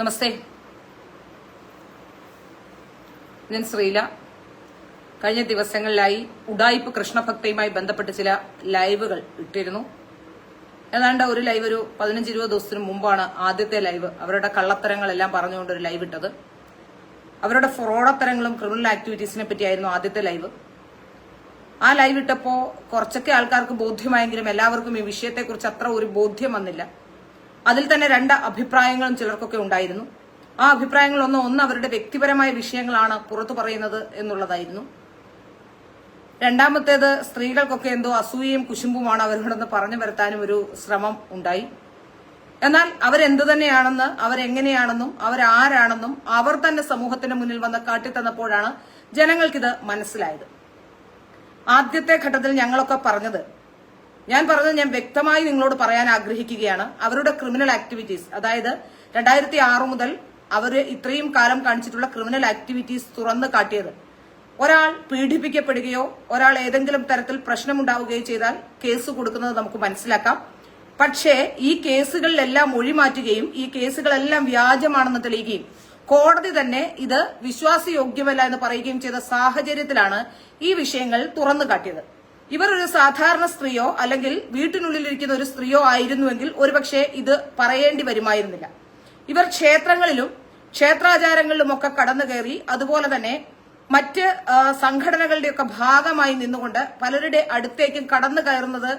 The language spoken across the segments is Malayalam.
നമസ്തേ, ഞാൻ ശ്രീല. കഴിഞ്ഞ ദിവസങ്ങളിലായി ഉഡായിപ്പ് കൃഷ്ണഭക്തിയുമായി ബന്ധപ്പെട്ട് ചില ലൈവുകൾ ഇട്ടിരുന്നു. ഏതാണ്ട് ഒരു ലൈവ് ഒരു 15-20 ദിവസത്തിന് മുമ്പാണ് ആദ്യത്തെ ലൈവ്. അവരുടെ കള്ളത്തരങ്ങളെല്ലാം പറഞ്ഞുകൊണ്ട് ഒരു ലൈവ് ഇട്ടത്. അവരുടെ ഫ്രോഡത്തരങ്ങളും ക്രിമിനൽ ആക്ടിവിറ്റീസിനെ പറ്റിയായിരുന്നു ആദ്യത്തെ ലൈവ്. ആ ലൈവ് ഇട്ടപ്പോ കുറച്ചൊക്കെ ആൾക്കാർക്ക് ബോധ്യമായെങ്കിലും എല്ലാവർക്കും ഈ വിഷയത്തെക്കുറിച്ച് അത്ര ഒരു ബോധ്യം വന്നില്ല. അതിൽ തന്നെ 2 അഭിപ്രായങ്ങളും ചിലർക്കൊക്കെ ഉണ്ടായിരുന്നു. ആ അഭിപ്രായങ്ങളൊന്ന് അവരുടെ വ്യക്തിപരമായ വിഷയങ്ങളാണ് പുറത്തു പറയുന്നത് എന്നുള്ളതായിരുന്നു. രണ്ടാമത്തേത് സ്ത്രീകൾക്കൊക്കെ എന്തോ അസൂയയും കുശുമ്പുമാണ് അവരോടൊന്ന് പറഞ്ഞു വരുത്താനും ഒരു ശ്രമം ഉണ്ടായി. എന്നാൽ അവരെന്തു തന്നെയാണെന്ന്, അവരെങ്ങനെയാണെന്നും അവരാരാണെന്നും അവർ തന്നെ സമൂഹത്തിന് മുന്നിൽ വന്ന് കാട്ടിത്തന്നപ്പോഴാണ് ജനങ്ങൾക്കിത് മനസ്സിലായത്. ആദ്യത്തെ ഘട്ടത്തിൽ ഞങ്ങളൊക്കെ പറഞ്ഞത്, ഞാൻ വ്യക്തമായി നിങ്ങളോട് പറയാൻ ആഗ്രഹിക്കുകയാണ്. അവരുടെ ക്രിമിനൽ ആക്ടിവിറ്റീസ്, അതായത് 2006 മുതൽ അവര് ഇത്രയും കാലം കാണിച്ചിട്ടുള്ള ക്രിമിനൽ ആക്ടിവിറ്റീസ് തുറന്നു കാട്ടിയത്, ഒരാൾ പീഡിപ്പിക്കപ്പെടുകയോ ഒരാൾ ഏതെങ്കിലും തരത്തിൽ പ്രശ്നമുണ്ടാവുകയോ ചെയ്താൽ കേസ് കൊടുക്കുന്നത് നമുക്ക് മനസ്സിലാക്കാം. പക്ഷേ ഈ കേസുകളിലെല്ലാം ഒഴിമാറ്റുകയും ഈ കേസുകളെല്ലാം വ്യാജമാണെന്ന് തെളിയുകയും കോടതി തന്നെ ഇത് വിശ്വാസയോഗ്യമല്ല എന്ന് പറയുകയും ചെയ്ത സാഹചര്യത്തിലാണ് ഈ വിഷയങ്ങൾ തുറന്നു കാട്ടിയത്. ഇവർ ഒരു സാധാരണ സ്ത്രീയോ അല്ലെങ്കിൽ വീട്ടിനുള്ളിലിരിക്കുന്ന ഒരു സ്ത്രീയോ ആയിരുന്നുവെങ്കിൽ ഒരുപക്ഷെ ഇത് പറയേണ്ടി വരുമായിരുന്നില്ല. ഇവർ ക്ഷേത്രങ്ങളിലും ക്ഷേത്രാചാരങ്ങളിലുമൊക്കെ കടന്നു കയറി, അതുപോലെ തന്നെ മറ്റ് സംഘടനകളുടെയൊക്കെ ഭാഗമായി നിന്നുകൊണ്ട് പലരുടെ അടുത്തേക്കും കടന്നു കയറുന്നത്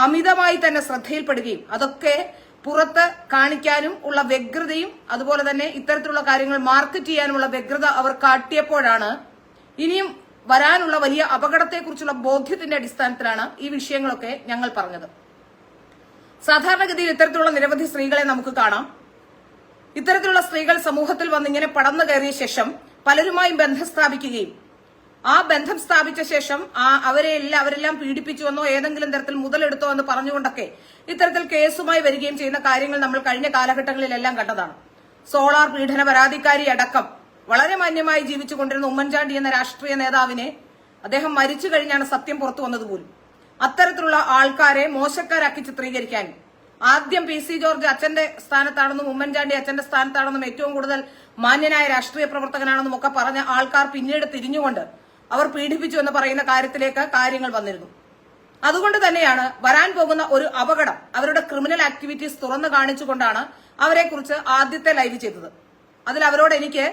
അമിതമായി തന്നെ ശ്രദ്ധയിൽപ്പെടുകയും അതൊക്കെ പുറത്ത് കാണിക്കാനും ഉള്ള വ്യഗ്രതയും അതുപോലെ തന്നെ ഇത്തരത്തിലുള്ള കാര്യങ്ങൾ മാർക്കറ്റ് ചെയ്യാനുമുള്ള വ്യഗ്രത അവർ കാട്ടിയപ്പോഴാണ് ഇനിയും വരാനുള്ള വലിയ അപകടത്തെക്കുറിച്ചുള്ള ബോധ്യത്തിന്റെ അടിസ്ഥാനത്തിലാണ് ഈ വിഷയങ്ങളൊക്കെ ഞങ്ങൾ പറഞ്ഞത്. സാധാരണഗതിയിൽ ഇത്തരത്തിലുള്ള നിരവധി സ്ത്രീകളെ നമുക്ക് കാണാം. ഇത്തരത്തിലുള്ള സ്ത്രീകൾ സമൂഹത്തിൽ വന്നിങ്ങനെ പടന്നു കയറിയ ശേഷം പലരുമായും ബന്ധം സ്ഥാപിക്കുകയും ആ ബന്ധം സ്ഥാപിച്ച ശേഷം അവരെല്ലാം പീഡിപ്പിച്ചുവെന്നോ ഏതെങ്കിലും തരത്തിൽ മുതലെടുത്തോ എന്ന് പറഞ്ഞുകൊണ്ടൊക്കെ ഇത്തരത്തിൽ കേസുമായി വരികയും ചെയ്യുന്ന കാര്യങ്ങൾ നമ്മൾ കഴിഞ്ഞ കാലഘട്ടങ്ങളിലെല്ലാം കണ്ടതാണ്. സോളാർ പീഡന പരാതിക്കാരി അടക്കം വളരെ മാന്യമായി ജീവിച്ചുകൊണ്ടിരുന്ന ഉമ്മൻചാണ്ടി എന്ന രാഷ്ട്രീയ നേതാവിനെ അദ്ദേഹം മരിച്ചു കഴിഞ്ഞാണ് സത്യം പുറത്തു വന്നതുപോലും. അത്തരത്തിലുള്ള ആൾക്കാരെ മോശക്കാരാക്കി ചിത്രീകരിക്കാൻ ആദ്യം PC ജോർജ് അച്ഛന്റെ സ്ഥാനത്താണെന്നും ഉമ്മൻചാണ്ടി അച്ഛന്റെ സ്ഥാനത്താണെന്നും ഏറ്റവും കൂടുതൽ മാന്യനായ രാഷ്ട്രീയ പ്രവർത്തകനാണെന്നും ഒക്കെ പറഞ്ഞ ആൾക്കാർ പിന്നീട് തിരിഞ്ഞുകൊണ്ട് അവർ പീഡിപ്പിച്ചു എന്ന് പറയുന്ന കാര്യത്തിലേക്ക് കാര്യങ്ങൾ വന്നിരുന്നു. അതുകൊണ്ട് തന്നെയാണ് വരാൻ പോകുന്ന ഒരു അപകടം അവരുടെ ക്രിമിനൽ ആക്ടിവിറ്റീസ് തുറന്നു കാണിച്ചുകൊണ്ടാണ് അവരെക്കുറിച്ച് ആദ്യത്തെ ലൈവ് ചെയ്തത്. അതിൽ അവരോട് എനിക്ക്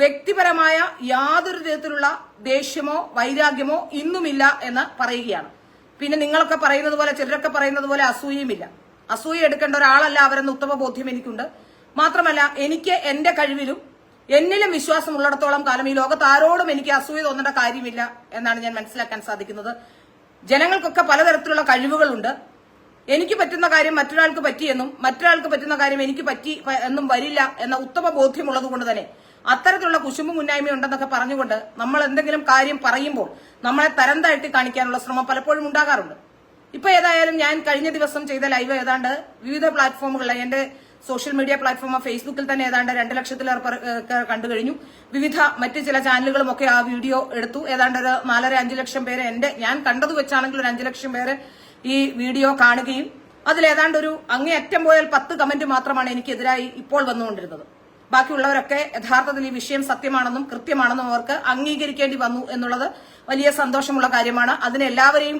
വ്യക്തിപരമായ യാതൊരു വിധത്തിലുള്ള ദേഷ്യമോ വൈരാഗ്യമോ ഇന്നുമില്ല എന്ന് പറയുകയാണ്. പിന്നെ നിങ്ങളൊക്കെ പറയുന്നത് പോലെ, ചിലരൊക്കെ പറയുന്നത് പോലെ അസൂയയുമില്ല. അസൂയ എടുക്കേണ്ട ഒരാളല്ല അവരെന്ന ഉത്തമ ബോധ്യം എനിക്കുണ്ട്. മാത്രമല്ല, എനിക്ക് എന്റെ കഴിവിലും എന്നിലും വിശ്വാസമുള്ളിടത്തോളം കാലം ഈ ലോകത്ത് ആരോടും എനിക്ക് അസൂയ തോന്നേണ്ട കാര്യമില്ല എന്നാണ് ഞാൻ മനസ്സിലാക്കാൻ സാധിക്കുന്നത്. ജനങ്ങൾക്കൊക്കെ പലതരത്തിലുള്ള കഴിവുകളുണ്ട്. എനിക്ക് പറ്റുന്ന കാര്യം മറ്റൊരാൾക്ക് പറ്റിയെന്നും മറ്റൊരാൾക്ക് പറ്റുന്ന കാര്യം എനിക്ക് പറ്റി എന്നും വരില്ല എന്ന ഉത്തമ ബോധ്യമുള്ളത് കൊണ്ട് തന്നെ അത്തരത്തിലുള്ള കുശുമ്പും മുന്നായ്മ ഉണ്ടെന്നൊക്കെ പറഞ്ഞുകൊണ്ട് നമ്മൾ എന്തെങ്കിലും കാര്യം പറയുമ്പോൾ നമ്മളെ തരം താഴ്ത്തി കാണിക്കാനുള്ള ശ്രമം പലപ്പോഴും ഉണ്ടാകാറുണ്ട്. ഇപ്പൊ ഏതായാലും ഞാൻ കഴിഞ്ഞ ദിവസം ചെയ്ത ലൈവ് ഏതാണ്ട് വിവിധ പ്ലാറ്റ്ഫോമുകളിൽ, എന്റെ സോഷ്യൽ മീഡിയ പ്ലാറ്റ്ഫോം ഫേസ്ബുക്കിൽ തന്നെ ഏതാണ്ട് 2 ലക്ഷത്തിലേറെ കണ്ടു കഴിഞ്ഞു. വിവിധ മറ്റ് ചില ചാനലുകളും ഒക്കെ ആ വീഡിയോ എടുത്തു. ഏതാണ്ട് ഒരു 4-5 ലക്ഷം പേര്, ഞാൻ കണ്ടത് വെച്ചാണെങ്കിൽ ഒരു 5 ലക്ഷം പേര് ഈ വീഡിയോ കാണുകയും അതിൽ ഏതാണ്ട് ഒരു അങ്ങേയറ്റം പോയാൽ 10 കമന്റ് മാത്രമാണ് എനിക്കെതിരായി ഇപ്പോൾ വന്നുകൊണ്ടിരുന്നത്. ബാക്കിയുള്ളവരൊക്കെ യഥാർത്ഥത്തിൽ ഈ വിഷയം സത്യമാണെന്നും കൃത്യമാണെന്നും അവർക്ക് അംഗീകരിക്കേണ്ടി വന്നു എന്നുള്ളത് വലിയ സന്തോഷമുള്ള കാര്യമാണ്. അതിനെല്ലാവരെയും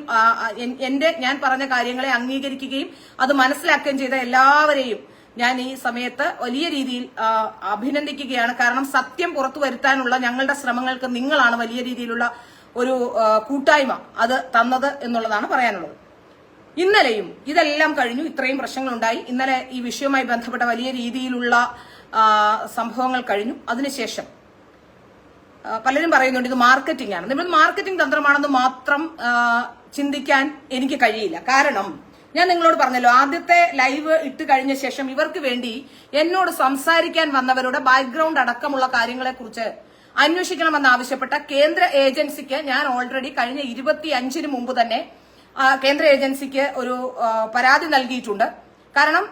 ഞാൻ പറഞ്ഞ കാര്യങ്ങളെ അംഗീകരിക്കുകയും അത് മനസ്സിലാക്കുകയും ചെയ്ത എല്ലാവരെയും ഞാൻ ഈ സമയത്ത് വലിയ രീതിയിൽ അഭിനന്ദിക്കുകയാണ്. കാരണം സത്യം പുറത്തു വരുത്താനുള്ള ഞങ്ങളുടെ ശ്രമങ്ങൾക്ക് നിങ്ങളാണ് വലിയ രീതിയിലുള്ള ഒരു കൂട്ടായ്മ അത് തന്നത് എന്നുള്ളതാണ് പറയാനുള്ളത്. ഇന്നലെയും ഇതെല്ലാം കഴിഞ്ഞു, ഇത്രയും പ്രശ്നങ്ങളുണ്ടായി. ഇന്നലെ ഈ വിഷയവുമായി ബന്ധപ്പെട്ട വലിയ രീതിയിലുള്ള സംഭവങ്ങൾ കഴിഞ്ഞു. അതിനുശേഷം പലരും പറയുന്നുണ്ട് ഇത് മാർക്കറ്റിംഗ് ആണ്. നമ്മൾ മാർക്കറ്റിംഗ് തന്ത്രമാണെന്ന് മാത്രം ചിന്തിക്കാൻ എനിക്ക് കഴിയില്ല. കാരണം ഞാൻ നിങ്ങളോട് പറഞ്ഞല്ലോ, ആദ്യത്തെ ലൈവ് ഇട്ട് കഴിഞ്ഞ ശേഷം ഇവർക്ക് വേണ്ടി എന്നോട് സംസാരിക്കാൻ വന്നവരുടെ ബാക്ക്ഗ്രൗണ്ട് അടക്കമുള്ള കാര്യങ്ങളെ കുറിച്ച് അന്വേഷിക്കണമെന്ന് ആവശ്യപ്പെട്ട കേന്ദ്ര ഏജൻസിക്ക് ഞാൻ ഓൾറെഡി കഴിഞ്ഞ 25-ന് മുമ്പ് തന്നെ കേന്ദ്ര ഏജൻസിക്ക് ഒരു പരാതി നൽകിയിട്ടുണ്ട്. കാരണം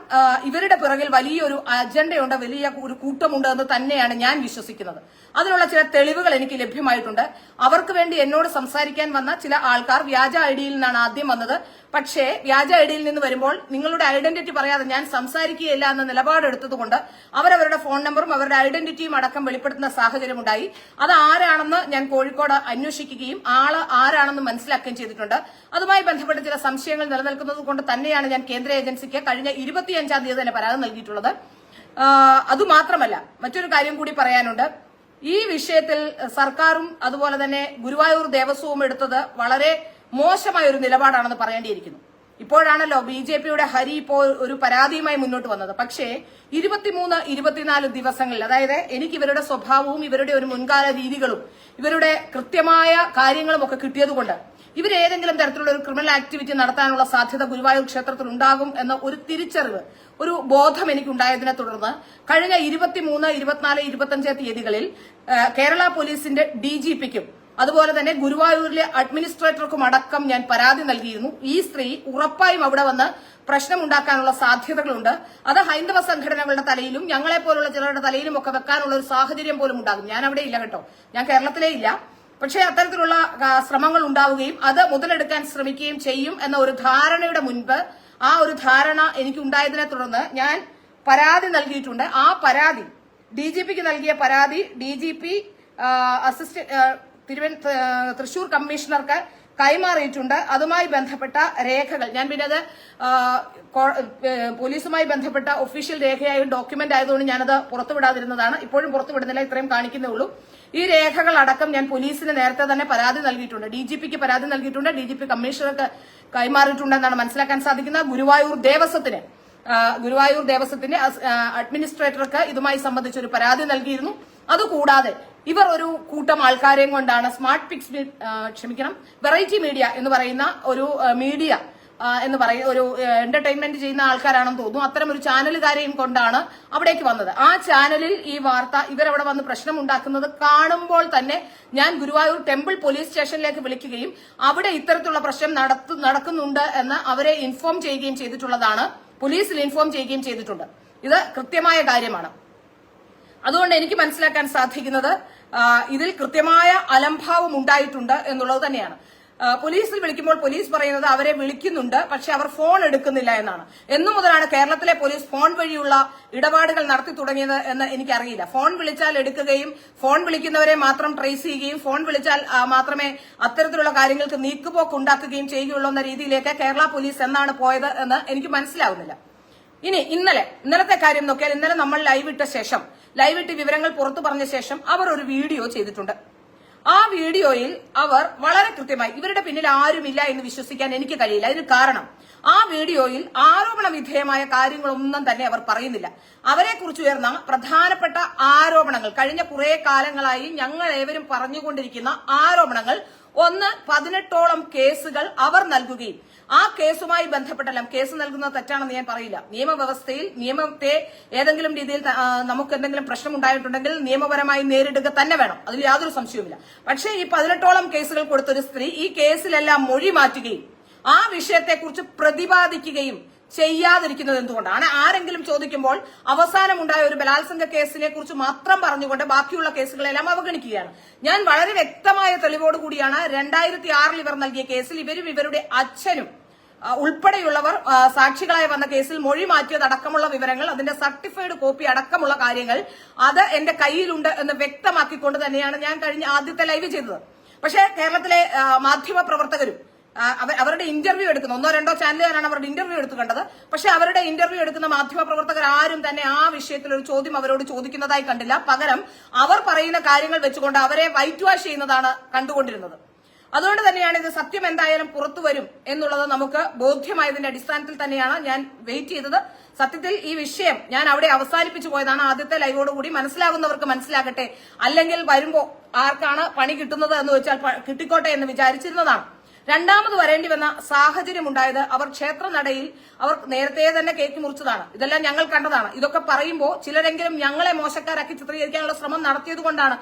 ഇവരുടെ പിറകിൽ വലിയൊരു അജണ്ടയുണ്ട്, വലിയ ഒരു കൂട്ടമുണ്ട് എന്ന് തന്നെയാണ് ഞാൻ വിശ്വസിക്കുന്നത്. അതിനുള്ള ചില തെളിവുകൾ എനിക്ക് ലഭ്യമായിട്ടുണ്ട്. അവർക്ക് വേണ്ടി എന്നോട് സംസാരിക്കാൻ വന്ന ചില ആൾക്കാർ വ്യാജ ഐഡിയിൽ നിന്നാണ് ആദ്യം വന്നത്. പക്ഷേ വ്യാജ ഐഡിയിൽ നിന്ന് വരുമ്പോൾ നിങ്ങളുടെ ഐഡന്റിറ്റി പറയാതെ ഞാൻ സംസാരിക്കുകയില്ല എന്ന നിലപാടെടുത്തതുകൊണ്ട് അവരവരുടെ ഫോൺ നമ്പറും അവരുടെ ഐഡന്റിറ്റിയും അടക്കം വെളിപ്പെടുത്തുന്ന സാഹചര്യമുണ്ടായി. അത് ആരാണെന്ന് ഞാൻ കോഴിക്കോട് അന്വേഷിക്കുകയും ആള് ആരാണെന്ന് മനസ്സിലാക്കുകയും ചെയ്തിട്ടുണ്ട്. അതുമായി ബന്ധപ്പെട്ട് ചില സംശയങ്ങൾ നിലനിൽക്കുന്നത് കൊണ്ട് തന്നെയാണ് ഞാൻ കേന്ദ്ര ഏജൻസിക്ക് കഴിഞ്ഞ 25-ാം തീയതി തന്നെ പരാതി നൽകിയിട്ടുള്ളത്. അതുമാത്രമല്ല, മറ്റൊരു കാര്യം കൂടി പറയാനുണ്ട്. ഈ വിഷയത്തിൽ സർക്കാരും അതുപോലെ തന്നെ ഗുരുവായൂർ ദേവസ്വവും എടുത്തത് വളരെ മോശമായ ഒരു നിലപാടാണെന്ന് പറയേണ്ടിയിരിക്കുന്നു. ഇപ്പോഴാണല്ലോ BJPയുടെ ഹരി ഇപ്പോൾ ഒരു പരാതിയുമായി മുന്നോട്ട് വന്നത്. പക്ഷേ 23-24 ദിവസങ്ങളിൽ, അതായത് എനിക്ക് ഇവരുടെ സ്വഭാവവും ഇവരുടെ ഒരു മുൻകാല രീതികളും ഇവരുടെ കൃത്യമായ കാര്യങ്ങളും ഒക്കെ കിട്ടിയതുകൊണ്ട് ഇവരേതെങ്കിലും തരത്തിലുള്ള ഒരു ക്രിമിനൽ ആക്ടിവിറ്റി നടത്താനുള്ള സാധ്യത ഗുരുവായൂർ ക്ഷേത്രത്തിൽ ഉണ്ടാകും എന്ന ഒരു തിരിച്ചറിവ്, ഒരു ബോധം എനിക്കുണ്ടായതിനെ തുടർന്ന് കഴിഞ്ഞ 23, 24, 25 തീയതികളിൽ കേരള പോലീസിന്റെ DGPക്കും അതുപോലെ തന്നെ ഗുരുവായൂരിലെ അഡ്മിനിസ്ട്രേറ്റർക്കും അടക്കം ഞാൻ പരാതി നൽകിയിരുന്നു. ഈ സ്ത്രീ ഉറപ്പായും അവിടെ വന്ന് പ്രശ്നമുണ്ടാക്കാനുള്ള സാധ്യതകളുണ്ട്. അത് ഹൈന്ദവ സംഘടനകളുടെ തലയിലും ഞങ്ങളെ പോലുള്ള ചിലരുടെ തലയിലും ഒക്കെ വെക്കാനുള്ള ഒരു സാഹചര്യം പോലും ഉണ്ടാകും. ഞാൻ അവിടെ ഇല്ല കേട്ടോ, ഞാൻ കേരളത്തിലേ ഇല്ല. പക്ഷേ അത്തരത്തിലുള്ള ശ്രമങ്ങൾ ഉണ്ടാവുകയും അത് മുതലെടുക്കാൻ ശ്രമിക്കുകയും ചെയ്യും എന്ന ഒരു ധാരണയുടെ മുൻപ് ആ ഒരു ധാരണ എനിക്കുണ്ടായതിനെ തുടർന്ന് ഞാൻ പരാതി നൽകിയിട്ടുണ്ട്. ആ പരാതി DGPക്ക് നൽകിയ പരാതി DGP തൃശൂർ കമ്മീഷണർക്ക് കൈമാറിയിട്ടുണ്ട്. അതുമായി ബന്ധപ്പെട്ട രേഖകൾ ഞാൻ പിന്നെ അത് പോലീസുമായി ബന്ധപ്പെട്ട ഒഫീഷ്യൽ രേഖയായ ഡോക്യുമെന്റ് ആയതുകൊണ്ട് ഞാനത് പുറത്തുവിടാതിരുന്നതാണ്. ഇപ്പോഴും പുറത്തുവിടുന്നില്ല, ഇത്രയും കാണിക്കുന്നേ ഉള്ളൂ. ഈ രേഖകൾ അടക്കം ഞാൻ പോലീസിന് നേരത്തെ തന്നെ പരാതി നൽകിയിട്ടുണ്ട്. DGPക്ക് പരാതി നൽകിയിട്ടുണ്ട്. DGP കമ്മീഷണർക്ക് കൈമാറിയിട്ടുണ്ടെന്നാണ് മനസ്സിലാക്കാൻ സാധിക്കുന്നത്. ഗുരുവായൂർ ദേവസ്വത്തിന്റെ അഡ്മിനിസ്ട്രേറ്റർക്ക് ഇതുമായി സംബന്ധിച്ച് ഒരു പരാതി നൽകിയിരുന്നു. അതുകൂടാതെ ഇവർ ഒരു കൂട്ടം ആൾക്കാരെയും കൊണ്ടാണ് വെറൈറ്റി മീഡിയ എന്ന് പറയുന്ന ഒരു മീഡിയ ഒരു എന്റർടൈൻമെന്റ് ചെയ്യുന്ന ആൾക്കാരാണെന്ന് തോന്നുന്നു. അത്തരം ഒരു ചാനലുകാരെയും കൊണ്ടാണ് അവിടേക്ക് വന്നത്. ആ ചാനലിൽ ഈ വാർത്ത ഇവരവിടെ വന്ന് പ്രശ്നമുണ്ടാക്കുന്നത് കാണുമ്പോൾ തന്നെ ഞാൻ ഗുരുവായൂർ ടെമ്പിൾ പോലീസ് സ്റ്റേഷനിലേക്ക് വിളിക്കുകയും അവിടെ ഇത്തരത്തിലുള്ള പ്രശ്നം നടക്കുന്നുണ്ട് എന്ന് അവരെ ഇൻഫോം ചെയ്യുകയും ചെയ്തിട്ടുള്ളതാണ്. പോലീസിൽ ഇൻഫോം ചെയ്യുകയും ചെയ്തിട്ടുണ്ട്. ഇത് കൃത്യമായ കാര്യമാണ്. അതുകൊണ്ട് എനിക്ക് മനസ്സിലാക്കാൻ സാധിക്കുന്നത് ഇതിൽ കൃത്യമായ അലംഭാവം ഉണ്ടായിട്ടുണ്ട് എന്നുള്ളത് തന്നെയാണ്. പോലീസിൽ വിളിക്കുമ്പോൾ പോലീസ് പറയുന്നത് അവരെ വിളിക്കുന്നുണ്ട്, പക്ഷെ അവർ ഫോൺ എടുക്കുന്നില്ല എന്നാണ്. എന്നു മുതലാണ് കേരളത്തിലെ പോലീസ് ഫോൺ വഴിയുള്ള ഇടപാടുകൾ നടത്തി തുടങ്ങിയത് എന്ന് എനിക്കറിയില്ല. ഫോൺ വിളിച്ചാൽ എടുക്കുകയും ഫോൺ വിളിക്കുന്നവരെ മാത്രം ട്രേസ് ചെയ്യുകയും ഫോൺ വിളിച്ചാൽ മാത്രമേ അത്തരത്തിലുള്ള കാര്യങ്ങൾക്ക് നീക്കുപോക്ക് ഉണ്ടാക്കുകയും ചെയ്യുകയുള്ളൂ എന്ന രീതിയിലേക്ക് കേരള പോലീസ് എന്നാണ് പോയത് എന്ന് എനിക്ക് മനസ്സിലാവുന്നില്ല. ഇനി ഇന്നലത്തെ കാര്യം നോക്കിയാൽ, ഇന്നലെ നമ്മൾ ലൈവിട്ട് വിവരങ്ങൾ പുറത്തു പറഞ്ഞ ശേഷം അവർ ഒരു വീഡിയോ ചെയ്തിട്ടുണ്ട്. ആ വീഡിയോയിൽ അവർ വളരെ കൃത്യമായി, ഇവരുടെ പിന്നിൽ ആരുമില്ല എന്ന് വിശ്വസിക്കാൻ എനിക്ക് കഴിയില്ല. അതിന് കാരണം ആ വീഡിയോയിൽ ആരോപണ വിധേയമായ കാര്യങ്ങളൊന്നും തന്നെ അവർ പറയുന്നില്ല. അവരെ കുറിച്ച് ഉയർന്ന പ്രധാനപ്പെട്ട ആരോപണങ്ങൾ, കഴിഞ്ഞ കുറെ കാലങ്ങളായി ഞങ്ങൾ ഏവരും പറഞ്ഞുകൊണ്ടിരിക്കുന്ന ആരോപണങ്ങൾ, 18ഓളം കേസുകൾ അവർ നൽകുകയും ആ കേസുമായി ബന്ധപ്പെട്ടെല്ലാം, കേസ് നൽകുന്നത് തെറ്റാണെന്ന് ഞാൻ പറയില്ല. നിയമവ്യവസ്ഥയിൽ നിയമത്തെ ഏതെങ്കിലും രീതിയിൽ നമുക്ക് എന്തെങ്കിലും പ്രശ്നം ഉണ്ടായിട്ടുണ്ടെങ്കിൽ നിയമപരമായി നേരിടുക തന്നെ വേണം, അതിൽ യാതൊരു സംശയവുമില്ല. പക്ഷേ ഈ 18ഓളം കേസുകൾ കൊടുത്തൊരു സ്ത്രീ ഈ കേസിലെല്ലാം മൊഴി മാറ്റുകയും ആ വിഷയത്തെക്കുറിച്ച് പ്രതിപാദിക്കുകയും ചെയ്യാതിരിക്കുന്നത് എന്തുകൊണ്ടാണ്? ആരെങ്കിലും ചോദിക്കുമ്പോൾ അവസാനമുണ്ടായ ഒരു ബലാത്സംഗ കേസിനെ കുറിച്ച് മാത്രം പറഞ്ഞുകൊണ്ട് ബാക്കിയുള്ള കേസുകളെല്ലാം അവഗണിക്കുകയാണ്. ഞാൻ വളരെ വ്യക്തമായ തെളിവോടുകൂടിയാണ് 2006 ഇവർ നൽകിയ കേസിൽ ഇവരും ഇവരുടെ അച്ഛനും ഉൾപ്പെടെയുള്ളവർ സാക്ഷികളായി വന്ന കേസിൽ മൊഴി മാറ്റിയതടക്കമുള്ള വിവരങ്ങൾ, അതിന്റെ സർട്ടിഫൈഡ് കോപ്പി അടക്കമുള്ള കാര്യങ്ങൾ അത് എന്റെ കയ്യിലുണ്ട് എന്ന് വ്യക്തമാക്കിക്കൊണ്ട് തന്നെയാണ് ഞാൻ കഴിഞ്ഞ ആദ്യത്തെ ലൈവ് ചെയ്തത്. പക്ഷേ കേരളത്തിലെ മാധ്യമ പ്രവർത്തകരും അവരുടെ ഇന്റർവ്യൂ എടുക്കുന്ന 1-2 ചാനലുകാരാണ് അവരുടെ ഇന്റർവ്യൂ എടുത്തു കണ്ടത്. പക്ഷെ അവരുടെ ഇന്റർവ്യൂ എടുക്കുന്ന മാധ്യമ പ്രവർത്തകർ ആരും തന്നെ ആ വിഷയത്തിൽ ഒരു ചോദ്യം അവരോട് ചോദിക്കുന്നതായി കണ്ടില്ല. പകരം അവർ പറയുന്ന കാര്യങ്ങൾ വെച്ചുകൊണ്ട് അവരെ വൈറ്റ് വാഷ് ചെയ്യുന്നതാണ് കണ്ടുകൊണ്ടിരുന്നത്. അതുകൊണ്ട് തന്നെയാണ് ഇത് സത്യം എന്തായാലും പുറത്തു വരും എന്നുള്ളത് നമുക്ക് ബോധ്യമായതിന്റെ അടിസ്ഥാനത്തിൽ തന്നെയാണ് ഞാൻ വെയിറ്റ് ചെയ്തത്. സത്യത്തിൽ ഈ വിഷയം ഞാൻ അവിടെ അവസാനിപ്പിച്ചു പോയതാണ്. ആദ്യത്തെ ലൈവോടുകൂടി മനസ്സിലാകുന്നവർക്ക് മനസ്സിലാകട്ടെ, അല്ലെങ്കിൽ വരുമ്പോ ആർക്കാണ് പണി കിട്ടുന്നത് എന്ന് വെച്ചാൽ കിട്ടിക്കോട്ടെ എന്ന് വിചാരിച്ചിരുന്നതാണ്. രണ്ടാമത് വരേണ്ടി വന്ന സാഹചര്യം ഉണ്ടായത് അവർ ക്ഷേത്രനടയിൽ അവർ നേരത്തെ തന്നെ കേക്ക് മുറിച്ചതാണ്. ഇതെല്ലാം ഞങ്ങൾ കണ്ടതാണ്. ഇതൊക്കെ പറയുമ്പോൾ ചിലരെങ്കിലും ഞങ്ങളെ മോശക്കാരാക്കി ചിത്രീകരിക്കാനുള്ള ശ്രമം നടത്തിയതുകൊണ്ടാണ്.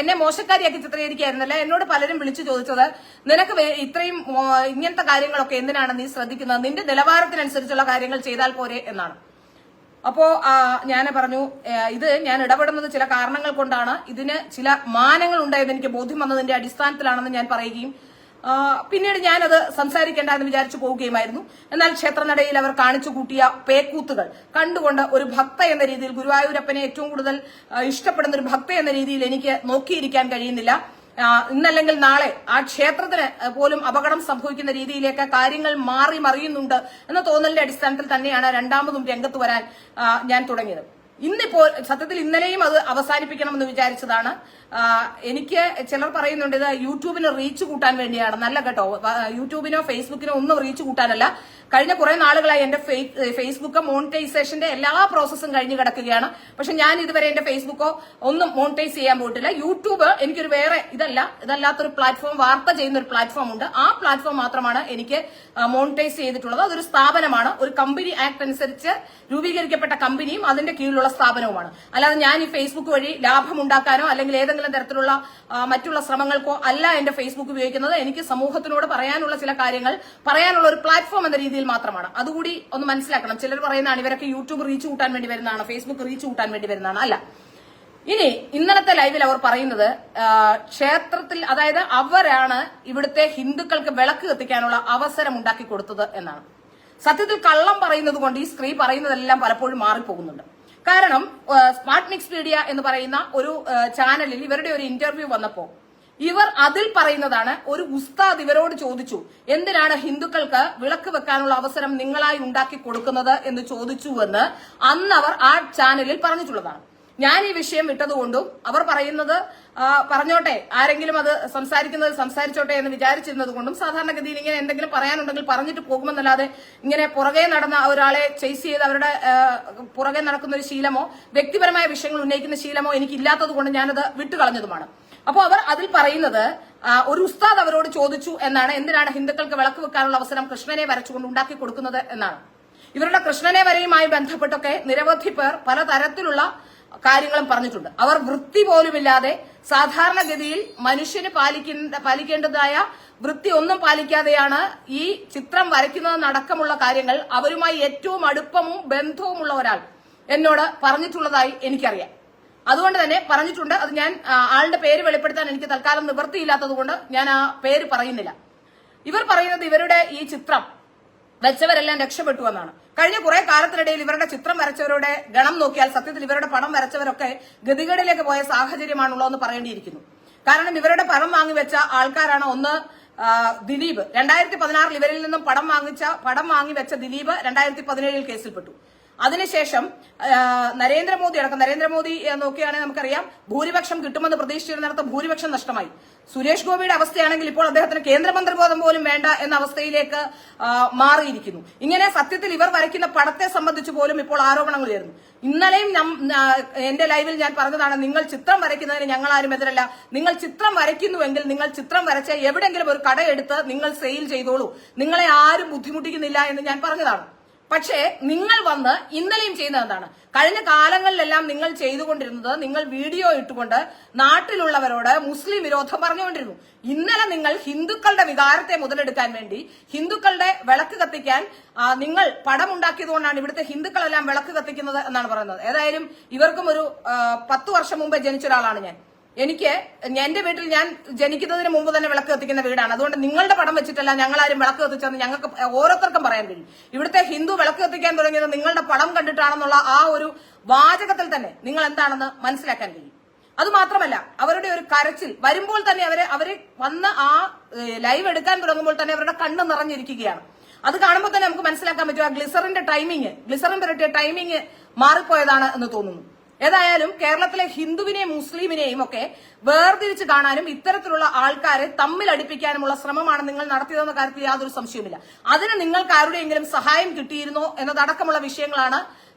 എന്നെ മോശക്കാരിയാക്കി ചിത്രീകരിക്കായിരുന്നല്ല, എന്നോട് പലരും വിളിച്ചു ചോദിച്ചത്, നിനക്ക് ഇത്രയും ഇങ്ങനത്തെ കാര്യങ്ങളൊക്കെ എന്തിനാണ് നീ ശ്രദ്ധിക്കുന്നത്, നിന്റെ നിലവാരത്തിനനുസരിച്ചുള്ള കാര്യങ്ങൾ ചെയ്താൽ പോരെ എന്നാണ്. അപ്പോ ഞാൻ പറഞ്ഞു, ഇത് ഞാൻ ഇടപെടുന്നത് ചില കാരണങ്ങൾ കൊണ്ടാണ്, ഇതിന് ചില മാനങ്ങൾ ഉണ്ടായത് എനിക്ക് ബോധ്യം വന്നതിന്റെ അടിസ്ഥാനത്തിലാണെന്ന് ഞാൻ പറയുകയും പിന്നീട് ഞാനത് സംസാരിക്കേണ്ട എന്ന് വിചാരിച്ചു പോവുകയുമായിരുന്നു. എന്നാൽ ക്ഷേത്രനടയിൽ അവർ കാണിച്ചു കൂട്ടിയ പേക്കൂത്തുകൾ കണ്ടുകൊണ്ട് ഒരു ഭക്ത എന്ന രീതിയിൽ, ഗുരുവായൂരപ്പനെ ഏറ്റവും കൂടുതൽ ഇഷ്ടപ്പെടുന്ന ഒരു ഭക്ത എന്ന രീതിയിൽ എനിക്ക് നോക്കിയിരിക്കാൻ കഴിയുന്നില്ല. ഇന്നല്ലെങ്കിൽ നാളെ ആ ക്ഷേത്രത്തിന് പോലും അപകടം സംഭവിക്കുന്ന രീതിയിലേക്ക് കാര്യങ്ങൾ മാറി മറിയുന്നുണ്ട് എന്ന തോന്നലിന്റെ അടിസ്ഥാനത്തിൽ തന്നെയാണ് രണ്ടാമതും രംഗത്ത് വരാൻ ഞാൻ തുടങ്ങിയത്. ഇന്നിപ്പോൾ സത്യത്തിൽ ഇന്നലെയും അത് അവസാനിപ്പിക്കണമെന്ന് വിചാരിച്ചതാണ്. എനിക്ക് ചിലർ പറയുന്നുണ്ട് ഇത് യൂട്യൂബിന് റീച്ച് കൂട്ടാൻ വേണ്ടിയാണ്. നല്ല കേട്ടോ, യൂട്യൂബിനോ ഫേസ്ബുക്കിനോ ഒന്നും റീച്ച് കൂട്ടാനല്ല. കഴിഞ്ഞ കുറെ നാളുകളായി എന്റെ ഫേസ്ബുക്ക് മോണിറ്റൈസേഷന്റെ എല്ലാ പ്രോസസ്സും കഴിഞ്ഞു കിടക്കുകയാണ്. പക്ഷെ ഞാൻ ഇതുവരെ എന്റെ ഫേസ്ബുക്കോ ഒന്നും മോണിറ്റൈസ് ചെയ്യാൻ പോയിട്ടില്ല. യൂട്യൂബ് എനിക്കൊരു വേറെ ഇതല്ലാത്തൊരു പ്ലാറ്റ്ഫോം, വാർത്ത ചെയ്യുന്ന ഒരു പ്ലാറ്റ്ഫോം ഉണ്ട്. ആ പ്ലാറ്റ്ഫോം മാത്രമാണ് എനിക്ക് മോണിറ്റൈസ് ചെയ്തിട്ടുള്ളത്. അതൊരു സ്ഥാപനമാണ്, ഒരു കമ്പനി ആക്ട് അനുസരിച്ച് രൂപീകരിക്കപ്പെട്ട കമ്പനിയും അതിന്റെ കീഴിലുള്ള സ്ഥാപനവുമാണ്. അല്ലാതെ ഞാൻ ഈ ഫേസ്ബുക്ക് വഴി ലാഭം ഉണ്ടാക്കാനോ അല്ലെങ്കിൽ ഏതെങ്കിലും തരത്തിലുള്ള മറ്റുള്ള ശ്രമങ്ങൾക്കോ അല്ല എന്റെ ഫേസ്ബുക്ക് ഉപയോഗിക്കുന്നത്. എനിക്ക് സമൂഹത്തിനോട് പറയാനുള്ള ചില കാര്യങ്ങൾ പറയാനുള്ള ഒരു പ്ലാറ്റ്ഫോം എന്ന രീതിയിൽ മാത്രമാണ്. അതുകൂടി ഒന്ന് മനസ്സിലാക്കണം. ചിലർ പറയുന്നതാണ് ഇവരൊക്കെ യൂട്യൂബ് റീച്ച് കൂട്ടാൻ വേണ്ടി വരുന്നതാണ്, ഫേസ്ബുക്ക് റീച്ച് കൂട്ടാൻ വേണ്ടി വരുന്നതാണ്. അല്ല. ഇനി ഇന്നലത്തെ ലൈവിൽ അവർ പറയുന്നത് ക്ഷേത്രത്തിൽ, അതായത് അവരാണ് ഇവിടുത്തെ ഹിന്ദുക്കൾക്ക് വിളക്ക് കത്തിക്കാനുള്ള അവസരം ഉണ്ടാക്കി കൊടുത്തത് എന്നാണ്. സത്യത്തിൽ കള്ളം പറയുന്നത് കൊണ്ട് ഈ സ്ത്രീ പറയുന്നതെല്ലാം പലപ്പോഴും മാറിപ്പോകുന്നുണ്ട്. കാരണം സ്മാർട്ട് മിക്സ് മീഡിയ എന്ന് പറയുന്ന ഒരു ചാനലിൽ ഇവരുടെ ഒരു ഇന്റർവ്യൂ വന്നപ്പോ ഇവർ അതിൽ പറയുന്നതാണ്, ഒരു ഉസ്താദ് ഇവരോട് ചോദിച്ചു എന്തിനാണ് ഹിന്ദുക്കൾക്ക് വിളക്ക് വെക്കാനുള്ള അവസരം നിങ്ങളായി ഉണ്ടാക്കി കൊടുക്കുന്നത് എന്ന് ചോദിച്ചുവെന്ന് അന്ന് അവർ ആ ചാനലിൽ പറഞ്ഞിട്ടുള്ളതാണ്. ഞാൻ ഈ വിഷയം വിട്ടതുകൊണ്ടും അവർ പറയുന്നത് പറഞ്ഞോട്ടെ, ആരെങ്കിലും അത് സംസാരിച്ചോട്ടെ എന്ന് വിചാരിച്ചിരുന്നത് കൊണ്ടും സാധാരണഗതിയിൽ ഇങ്ങനെ എന്തെങ്കിലും പറയാനുണ്ടെങ്കിൽ പറഞ്ഞിട്ട് പോകുമെന്നല്ലാതെ ഇങ്ങനെ പുറകെ നടന്ന ഒരാളെ ചേസ് ചെയ്ത് അവരുടെ പുറകെ നടക്കുന്ന ഒരു ശീലമോ വ്യക്തിപരമായ വിഷയങ്ങൾ ഉന്നയിക്കുന്ന ശീലമോ എനിക്കില്ലാത്തത് കൊണ്ട് ഞാനത് വിട്ടുകളഞ്ഞതുമാണ്. അപ്പോൾ അവർ അതിൽ പറയുന്നത് ഒരു ഉസ്താദ് അവരോട് ചോദിച്ചു എന്നാണ്, എന്തിനാണ് ഹിന്ദുക്കൾക്ക് വിളക്ക് വെക്കാനുള്ള അവസരം കൃഷ്ണനെ വരച്ചുകൊണ്ട് ഉണ്ടാക്കി കൊടുക്കുന്നത് എന്നാണ്. ഇവരുടെ കൃഷ്ണനെ വരെയുമായി ബന്ധപ്പെട്ടൊക്കെ നിരവധി പേർ പലതരത്തിലുള്ള കാര്യങ്ങളും പറഞ്ഞിട്ടുണ്ട്. അവർ വൃത്തി പോലുമില്ലാതെ സാധാരണഗതിയിൽ മനുഷ്യന് പാലിക്കേണ്ടതായ വൃത്തി ഒന്നും പാലിക്കാതെയാണ് ഈ ചിത്രം വരയ്ക്കുന്നതെന്നടക്കമുള്ള കാര്യങ്ങൾ അവരുമായി ഏറ്റവും അടുപ്പവും ബന്ധവുമുള്ള ഒരാൾ എന്നോട് പറഞ്ഞിട്ടുള്ളതായി എനിക്കറിയാം. അതുകൊണ്ട് തന്നെ പറഞ്ഞിട്ടുണ്ട്. അത് ഞാൻ ആളുടെ പേര് വെളിപ്പെടുത്താൻ എനിക്ക് തൽക്കാലം നിവൃത്തിയില്ലാത്തത് കൊണ്ട് ഞാൻ ആ പേര് പറയുന്നില്ല. ഇവർ പറയുന്നത് ഇവരുടെ ഈ ചിത്രം വെച്ചവരെല്ലാം രക്ഷപ്പെട്ടു എന്നാണ്. കഴിഞ്ഞ കുറെ കാലത്തിനിടയിൽ ഇവരുടെ ചിത്രം വരച്ചവരുടെ ഗണം നോക്കിയാൽ സത്യത്തിൽ ഇവരുടെ പണം വരച്ചവരൊക്കെ ഗതികേടിലേക്ക് പോയ സാഹചര്യമാണുള്ളതെന്ന് പറയേണ്ടിയിരിക്കുന്നു. കാരണം ഇവരുടെ പണം വാങ്ങിവെച്ച ആൾക്കാരാണ് ഒന്ന് ദിലീപ്. 2016 ഇവരിൽ നിന്നും പണം വാങ്ങി വെച്ച ദിലീപ് 2017 കേസിൽപ്പെട്ടു. അതിനുശേഷം നരേന്ദ്രമോദി നോക്കിയാണെങ്കിൽ നമുക്കറിയാം ഭൂരിപക്ഷം കിട്ടുമെന്ന് പ്രതീക്ഷിച്ചിരുന്നിടത്ത് ഭൂരിപക്ഷം നഷ്ടമായി. സുരേഷ് ഗോപിയുടെ അവസ്ഥയാണെങ്കിൽ ഇപ്പോൾ അദ്ദേഹത്തിന് കേന്ദ്രമന്ത്രി പദം പോലും വേണ്ട എന്ന അവസ്ഥയിലേക്ക് മാറിയിരിക്കുന്നു. ഇങ്ങനെ സത്യത്തിൽ ഇവർ വരയ്ക്കുന്ന പടത്തെ സംബന്ധിച്ച് പോലും ഇപ്പോൾ ആരോപണങ്ങൾ ഉയരുന്നു. ഇന്നലെയും എന്റെ ലൈവിൽ ഞാൻ പറഞ്ഞതാണ്, നിങ്ങൾ ചിത്രം വരയ്ക്കുന്നതിന് ഞങ്ങൾ ആരും എതിരല്ല. നിങ്ങൾ ചിത്രം വരയ്ക്കുന്നുവെങ്കിൽ നിങ്ങൾ ചിത്രം വരച്ച എവിടെയെങ്കിലും ഒരു കടയെടുത്ത് നിങ്ങൾ സെയിൽ ചെയ്തോളൂ, നിങ്ങളെ ആരും ബുദ്ധിമുട്ടിക്കുന്നില്ല എന്ന് ഞാൻ പറഞ്ഞതാണ്. പക്ഷേ നിങ്ങൾ വന്ന് ഇന്നലെയും ചെയ്യുന്നത് എന്താണ്? കഴിഞ്ഞ കാലങ്ങളിലെല്ലാം നിങ്ങൾ ചെയ്തുകൊണ്ടിരുന്നത് നിങ്ങൾ വീഡിയോ ഇട്ടുകൊണ്ട് നാട്ടിലുള്ളവരോട് മുസ്ലിം വിരോധം പറഞ്ഞുകൊണ്ടിരുന്നു. ഇന്നലെ നിങ്ങൾ ഹിന്ദുക്കളുടെ വികാരത്തെ മുതലെടുക്കാൻ വേണ്ടി ഹിന്ദുക്കളുടെ വിളക്ക് കത്തിക്കാൻ നിങ്ങൾ പടമുണ്ടാക്കിയതുകൊണ്ടാണ് ഇവിടുത്തെ ഹിന്ദുക്കളെല്ലാം വിളക്ക് കത്തിക്കുന്നത് എന്നാണ് പറയുന്നത്. ഏതായാലും ഇവർക്കും ഒരു 10 വർഷം മുമ്പേ ജനിച്ച ഒരാളാണ് ഞാൻ. എന്റെ വീട്ടിൽ ഞാൻ ജനിക്കുന്നതിന് മുമ്പ് തന്നെ വിളക്ക് കത്തിക്കുന്ന വീടാണ്. അതുകൊണ്ട് നിങ്ങളുടെ പടം വെച്ചിട്ടല്ല ഞങ്ങളാരും വിളക്ക് കത്തിച്ചെന്ന് ഞങ്ങൾക്ക് ഓരോരുത്തർക്കും പറയാൻ കഴിയും. ഇവിടുത്തെ ഹിന്ദു വിളക്ക് കത്തിക്കാൻ തുടങ്ങിയത് നിങ്ങളുടെ പടം കണ്ടിട്ടാണെന്നുള്ള ആ ഒരു വാചകത്തിൽ തന്നെ നിങ്ങൾ എന്താണെന്ന് മനസ്സിലാക്കാൻ കഴിയും. അതുമാത്രമല്ല അവരുടെ ഒരു കരച്ചിൽ വരുമ്പോൾ തന്നെ അവര് വന്ന് ആ ലൈവ് എടുക്കാൻ തുടങ്ങുമ്പോൾ തന്നെ അവരുടെ കണ്ണ് നിറഞ്ഞിരിക്കുകയാണ്. അത് കാണുമ്പോൾ തന്നെ നമുക്ക് മനസ്സിലാക്കാൻ പറ്റും ആ ഗ്ലിസറിൻ പുരട്ടിയ ടൈമിങ് മാറിപ്പോയതാണ് എന്ന് തോന്നുന്നു. ഏതായാലും കേരളത്തിലെ ഹിന്ദുവിനെയും മുസ്ലിമിനെയും ഒക്കെ വേർതിരിച്ച് കാണാനും ഇത്തരത്തിലുള്ള ആൾക്കാരെ തമ്മിൽ അടുപ്പിക്കാനുമുള്ള ശ്രമമാണ് നിങ്ങൾ നടത്തിയതെന്ന കാര്യത്തിൽ യാതൊരു സംശയവുമില്ല. അതിന് നിങ്ങൾക്ക് ആരുടെയെങ്കിലും സഹായം കിട്ടിയിരുന്നോ എന്നതടക്കമുള്ള വിഷയങ്ങളാണ്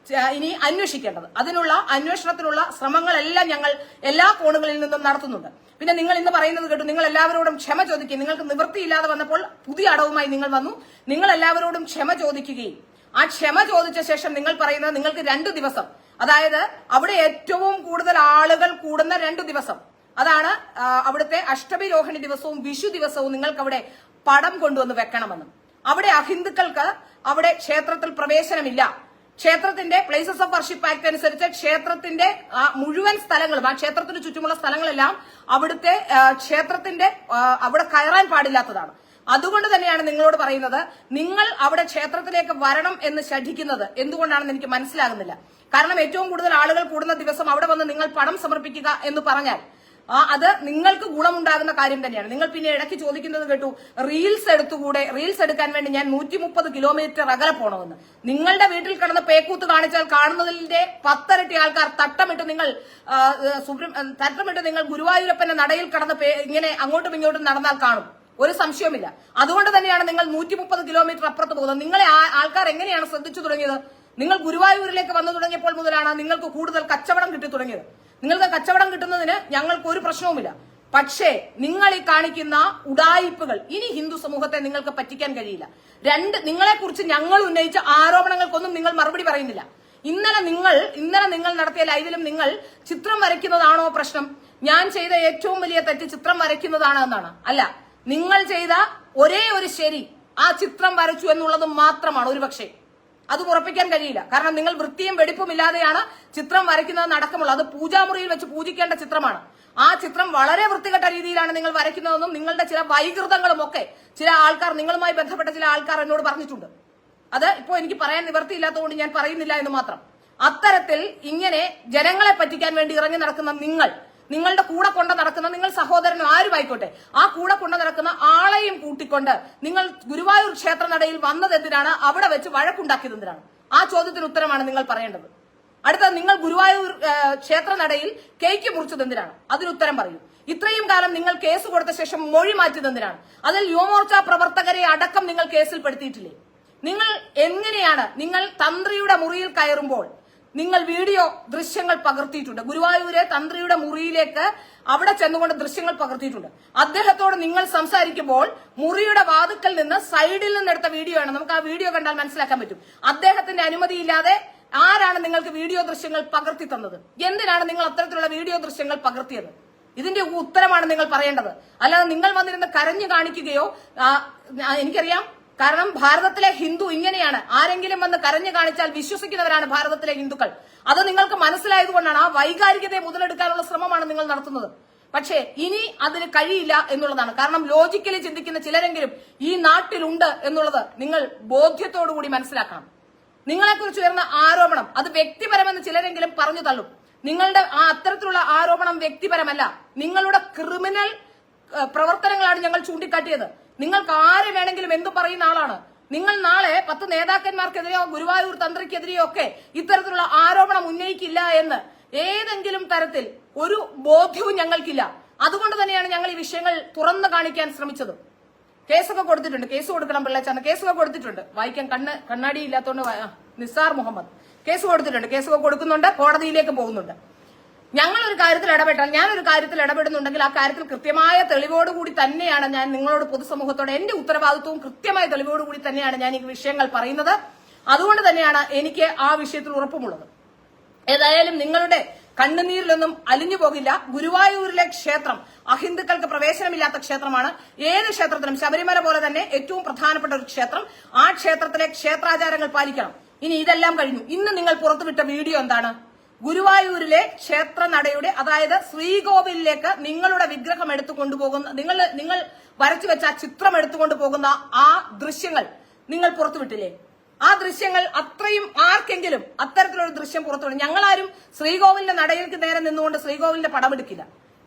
ഇനി അന്വേഷിക്കേണ്ടത്. അതിനുള്ള അന്വേഷണത്തിനുള്ള ശ്രമങ്ങളെല്ലാം ഞങ്ങൾ എല്ലാ കോണുകളിൽ നിന്നും നടത്തുന്നുണ്ട്. പിന്നെ നിങ്ങൾ ഇന്ന് പറയുന്നത് കേട്ടു, നിങ്ങൾ എല്ലാവരോടും ക്ഷമ ചോദിക്കുകയും നിങ്ങൾക്ക് നിവൃത്തിയില്ലാതെ വന്നപ്പോൾ പുതിയ അടവുമായി നിങ്ങൾ വന്നു. നിങ്ങൾ എല്ലാവരോടും ക്ഷമ ചോദിക്കുകയും ആ ക്ഷമ ചോദിച്ച ശേഷം നിങ്ങൾ പറയുന്നത് നിങ്ങൾക്ക് 2 ദിവസം, അതായത് അവിടെ ഏറ്റവും കൂടുതൽ ആളുകൾ കൂടുന്ന 2 ദിവസം, അതാണ് അവിടുത്തെ അഷ്ടമി രോഹിണി ദിവസവും വിഷു ദിവസവും നിങ്ങൾക്ക് അവിടെ പടം കൊണ്ടുവന്ന് വെക്കണമെന്നും അവിടെ അഹിന്ദുക്കൾക്ക് അവിടെ ക്ഷേത്രത്തിൽ പ്രവേശനമില്ല, ക്ഷേത്രത്തിന്റെ പ്ലേസസ് ഓഫ് വർഷിപ്പ് ആക്ട് അനുസരിച്ച് ക്ഷേത്രത്തിന്റെ മുഴുവൻ സ്ഥലങ്ങളും, ആ ക്ഷേത്രത്തിന് ചുറ്റുമുള്ള സ്ഥലങ്ങളെല്ലാം അവിടുത്തെ ക്ഷേത്രത്തിന്റെ അവിടെ കയറാൻ പാടില്ലാത്തതാണ്. അതുകൊണ്ട് തന്നെയാണ് നിങ്ങളോട് പറയുന്നത്, നിങ്ങൾ അവിടെ ക്ഷേത്രത്തിലേക്ക് വരണം എന്ന് ശഠിക്കുന്നത് എന്തുകൊണ്ടാണെന്ന് എനിക്ക് മനസ്സിലാകുന്നില്ല. കാരണം ഏറ്റവും കൂടുതൽ ആളുകൾ കൂടുന്ന ദിവസം അവിടെ വന്ന് നിങ്ങൾ പണം സമർപ്പിക്കുക എന്ന് പറഞ്ഞാൽ അത് നിങ്ങൾക്ക് ഗുണമുണ്ടാകുന്ന കാര്യം തന്നെയാണ്. നിങ്ങൾ പിന്നെ ഇടയ്ക്ക് ചോദിക്കുന്നത് കേട്ടു, റീൽസ് എടുത്തുകൂടെ, റീൽസ് എടുക്കാൻ വേണ്ടി ഞാൻ 130 കിലോമീറ്റർ അകലെ പോകണമെന്ന്. നിങ്ങളുടെ വീട്ടിൽ കിടന്ന് പേക്കൂത്ത് കാണിച്ചാൽ കാണുന്നതിന്റെ 10 ഇരട്ടി ആൾക്കാർ തട്ടമിട്ട് നിങ്ങൾ ഗുരുവായൂരപ്പന്റെ നടയിൽ കടന്ന് ഇങ്ങനെ അങ്ങോട്ടും ഇങ്ങോട്ടും നടന്നാൽ കാണും. ഒരു സംശയവുമില്ല. അതുകൊണ്ട് തന്നെയാണ് നിങ്ങൾ 130 കിലോമീറ്റർ അപ്പുറത്ത് പോകുന്നത്. നിങ്ങളെ ആൾക്കാർ എങ്ങനെയാണ് ശ്രദ്ധിച്ചു തുടങ്ങിയത്? നിങ്ങൾ ഗുരുവായൂരിലേക്ക് വന്നു തുടങ്ങിയപ്പോൾ മുതലാണ് നിങ്ങൾക്ക് കൂടുതൽ കച്ചവടം കിട്ടി തുടങ്ങിയത്. നിങ്ങൾക്ക് കച്ചവടം കിട്ടുന്നതിന് ഞങ്ങൾക്ക് ഒരു പ്രശ്നവുമില്ല. പക്ഷേ നിങ്ങൾ ഈ കാണിക്കുന്ന ഉഡായിപ്പുകൾ ഇനി ഹിന്ദു സമൂഹത്തെ നിങ്ങൾക്ക് പറ്റിക്കാൻ കഴിയില്ല. നിങ്ങളെക്കുറിച്ച് ഞങ്ങൾ ഉന്നയിച്ച ആരോപണങ്ങൾക്കൊന്നും നിങ്ങൾ മറുപടി പറയുന്നില്ല. ഇന്നലെ നിങ്ങൾ നടത്തിയ ലൈവിലും നിങ്ങൾ ചിത്രം വരയ്ക്കുന്നതാണോ പ്രശ്നം? ഞാൻ ചെയ്ത ഏറ്റവും വലിയ തെറ്റ് ചിത്രം വരയ്ക്കുന്നതാണ് എന്നാണ്. അല്ല, നിങ്ങൾ ചെയ്ത ഒരേ ഒരു ശരി ആ ചിത്രം വരച്ചു എന്നുള്ളത് മാത്രമാണ്. ഒരുപക്ഷെ അത് ഉറപ്പിക്കാൻ കഴിയില്ല. കാരണം നിങ്ങൾ വൃത്തിയും വെടിപ്പും ഇല്ലാതെയാണ് ചിത്രം വരയ്ക്കുന്നത് അടക്കമുള്ളത്. അത് പൂജാമുറിയിൽ വെച്ച് പൂജിക്കേണ്ട ചിത്രമാണ്. ആ ചിത്രം വളരെ വൃത്തികെട്ട രീതിയിലാണ് നിങ്ങൾ വരയ്ക്കുന്നതെന്നും നിങ്ങളുടെ ചില വൈകൃതങ്ങളും ഒക്കെ ചില ആൾക്കാർ, നിങ്ങളുമായി ബന്ധപ്പെട്ട ചില ആൾക്കാർ എന്നോട് പറഞ്ഞിട്ടുണ്ട്. അത് ഇപ്പോൾ എനിക്ക് പറയാൻ നിവൃത്തിയില്ലാത്തതുകൊണ്ട് ഞാൻ പറയുന്നില്ല എന്ന് മാത്രം. അത്തരത്തിൽ ഇങ്ങനെ ജനങ്ങളെ പറ്റിക്കാൻ വേണ്ടി ഇറങ്ങി നടക്കുന്ന നിങ്ങളുടെ കൂടെ കൊണ്ട് നടക്കുന്ന, നിങ്ങൾ സഹോദരനും ആരുമായിക്കോട്ടെ, ആ കൂടെ കൊണ്ട് നടക്കുന്ന ആളെയും കൂട്ടിക്കൊണ്ട് നിങ്ങൾ ഗുരുവായൂർ ക്ഷേത്ര നടയിൽ വന്നത് എന്തിനാണ്? അവിടെ വെച്ച് വഴക്കുണ്ടാക്കിയത് എന്തിനാണ്? ആ ചോദ്യത്തിന് ഉത്തരമാണ് നിങ്ങൾ പറയേണ്ടത്. അടുത്തത്, നിങ്ങൾ ഗുരുവായൂർ ക്ഷേത്ര നടയിൽ കേക്ക് മുറിച്ചത് എന്തിനാണ്? അതിനുത്തരം പറയൂ. ഇത്രയും കാലം നിങ്ങൾ കേസ് കൊടുത്ത ശേഷം മൊഴി മാറ്റിയത് എന്തിനാണ്? അതിൽ യുവമോർച്ച പ്രവർത്തകരെ അടക്കം നിങ്ങൾ കേസിൽ പെടുത്തിയിട്ടില്ലേ? നിങ്ങൾ എങ്ങനെയാണ്, നിങ്ങൾ തന്ത്രിയുടെ മുറിയിൽ കയറുമ്പോൾ നിങ്ങൾ വീഡിയോ ദൃശ്യങ്ങൾ പകർത്തിയിട്ടുണ്ട്. ഗുരുവായൂരെ തന്ത്രിയുടെ മുറിയിലേക്ക് അവിടെ ചെന്നുകൊണ്ട് ദൃശ്യങ്ങൾ പകർത്തിയിട്ടുണ്ട്. അദ്ദേഹത്തോട് നിങ്ങൾ സംസാരിക്കുമ്പോൾ മുറിയുടെ വാതുക്കൽ നിന്ന് സൈഡിൽ നിന്നെടുത്ത വീഡിയോ ആണ്. നമുക്ക് ആ വീഡിയോ കണ്ടാൽ മനസ്സിലാക്കാൻ പറ്റും. അദ്ദേഹത്തിന്റെ അനുമതിയില്ലാതെ ആരാണ് നിങ്ങൾക്ക് വീഡിയോ ദൃശ്യങ്ങൾ പകർത്തി തന്നത്? എന്തിനാണ് നിങ്ങൾ അത്തരത്തിലുള്ള വീഡിയോ ദൃശ്യങ്ങൾ പകർത്തിയത്? ഇതിന്റെ ഉത്തരമാണ് നിങ്ങൾ പറയേണ്ടത്. അല്ലാതെ നിങ്ങൾ വന്നിരുന്ന് കരഞ്ഞു കാണിക്കുകയോ, എനിക്കറിയാം, കാരണം ഭാരതത്തിലെ ഹിന്ദു ഇങ്ങനെയാണ്. ആരെങ്കിലും വന്ന് കരഞ്ഞു കാണിച്ചാൽ വിശ്വസിക്കുന്നവരാണ് ഭാരതത്തിലെ ഹിന്ദുക്കൾ. അത് നിങ്ങൾക്ക് മനസ്സിലായതുകൊണ്ടാണ് ആ വൈകാരികതയെ മുതലെടുക്കാനുള്ള ശ്രമമാണ് നിങ്ങൾ നടത്തുന്നത്. പക്ഷേ ഇനി അതിന് കഴിയില്ല എന്നുള്ളതാണ്. കാരണം ലോജിക്കലി ചിന്തിക്കുന്ന ചിലരെങ്കിലും ഈ നാട്ടിലുണ്ട് എന്നുള്ളത് നിങ്ങൾ ബോധ്യത്തോടുകൂടി മനസ്സിലാക്കണം. നിങ്ങളെക്കുറിച്ച് ഉയർന്ന ആരോപണം അത് വ്യക്തിപരമെന്ന് ചിലരെങ്കിലും പറഞ്ഞു തള്ളും. നിങ്ങളുടെ അത്തരത്തിലുള്ള ആരോപണം വ്യക്തിപരമല്ല, നിങ്ങളുടെ ക്രിമിനൽ പ്രവർത്തനങ്ങളാണ് ഞങ്ങൾ ചൂണ്ടിക്കാട്ടിയത്. നിങ്ങൾക്ക് ആര് വേണമെങ്കിലും എന്തു പറയുന്ന ആളാണ് നിങ്ങൾ. നാളെ 10 നേതാക്കന്മാർക്കെതിരെയോ ഗുരുവായൂർ തന്ത്രിക്കെതിരെയോ ഒക്കെ ഇത്തരത്തിലുള്ള ആരോപണം ഉന്നയിക്കില്ല എന്ന് ഏതെങ്കിലും തരത്തിൽ ഒരു ബോധ്യവും ഞങ്ങൾക്കില്ല. അതുകൊണ്ട് തന്നെയാണ് ഞങ്ങൾ ഈ വിഷയങ്ങൾ തുറന്നു കാണിക്കാൻ ശ്രമിച്ചത്. കേസൊക്കെ കൊടുത്തിട്ടുണ്ട്, കേസ് കൊടുക്കണം പിള്ളേച്ചാന്ന്, കേസൊക്കെ കൊടുത്തിട്ടുണ്ട്. വായിക്കാൻ കണ്ണാടി ഇല്ലാത്തതുകൊണ്ട് നിസാർ മുഹമ്മദ് കേസ് കൊടുത്തിട്ടുണ്ട്, കേസൊക്കെ കൊടുക്കുന്നുണ്ട്, കോടതിയിലേക്ക് പോകുന്നുണ്ട്. ഞങ്ങളൊരു കാര്യത്തിൽ ഇടപെട്ടാൽ, ഞാനൊരു കാര്യത്തിൽ ഇടപെടുന്നുണ്ടെങ്കിൽ ആ കാര്യത്തിൽ കൃത്യമായ തെളിവോടുകൂടി തന്നെയാണ് ഞാൻ നിങ്ങളോട്, പൊതുസമൂഹത്തോട് എന്റെ ഉത്തരവാദിത്വവും കൃത്യമായ തെളിവോടുകൂടി തന്നെയാണ് ഞാൻ ഈ വിഷയങ്ങൾ പറയുന്നത്. അതുകൊണ്ട് തന്നെയാണ് എനിക്ക് ആ വിഷയത്തിൽ ഉറപ്പുമുള്ളത്. ഏതായാലും നിങ്ങളുടെ കണ്ണുനീരിലൊന്നും അലിഞ്ഞു പോകില്ല. ഗുരുവായൂരിലെ ക്ഷേത്രം അഹിന്ദുക്കൾക്ക് പ്രവേശനമില്ലാത്ത ക്ഷേത്രമാണ്. ഏത് ക്ഷേത്രത്തിനും, ശബരിമല പോലെ തന്നെ ഏറ്റവും പ്രധാനപ്പെട്ട ഒരു ക്ഷേത്രം. ആ ക്ഷേത്രത്തിലെ ക്ഷേത്രാചാരങ്ങൾ പാലിക്കണം. ഇനി ഇതെല്ലാം കഴിഞ്ഞു. ഇന്ന് നിങ്ങൾ പുറത്തുവിട്ട വീഡിയോ എന്താണ്? ഗുരുവായൂരിലെ ക്ഷേത്ര നടയുടെ, അതായത് ശ്രീകോവിലേക്ക് നിങ്ങളുടെ വിഗ്രഹം എടുത്തു കൊണ്ടുപോകുന്ന, നിങ്ങൾ വരച്ചു വെച്ച ആ ചിത്രം എടുത്തുകൊണ്ട് പോകുന്ന ആ ദൃശ്യങ്ങൾ നിങ്ങൾ പുറത്തുവിട്ടില്ലേ? ആ ദൃശ്യങ്ങൾ അത്രയും ആർക്കെങ്കിലും അത്തരത്തിലൊരു ദൃശ്യം പുറത്തുവിടും. ഞങ്ങളാരും ശ്രീകോവിലിന്റെ നടയിലേക്ക് നേരെ നിന്നുകൊണ്ട് ശ്രീകോവിലിന്റെ പടമെടുക്കില്ല.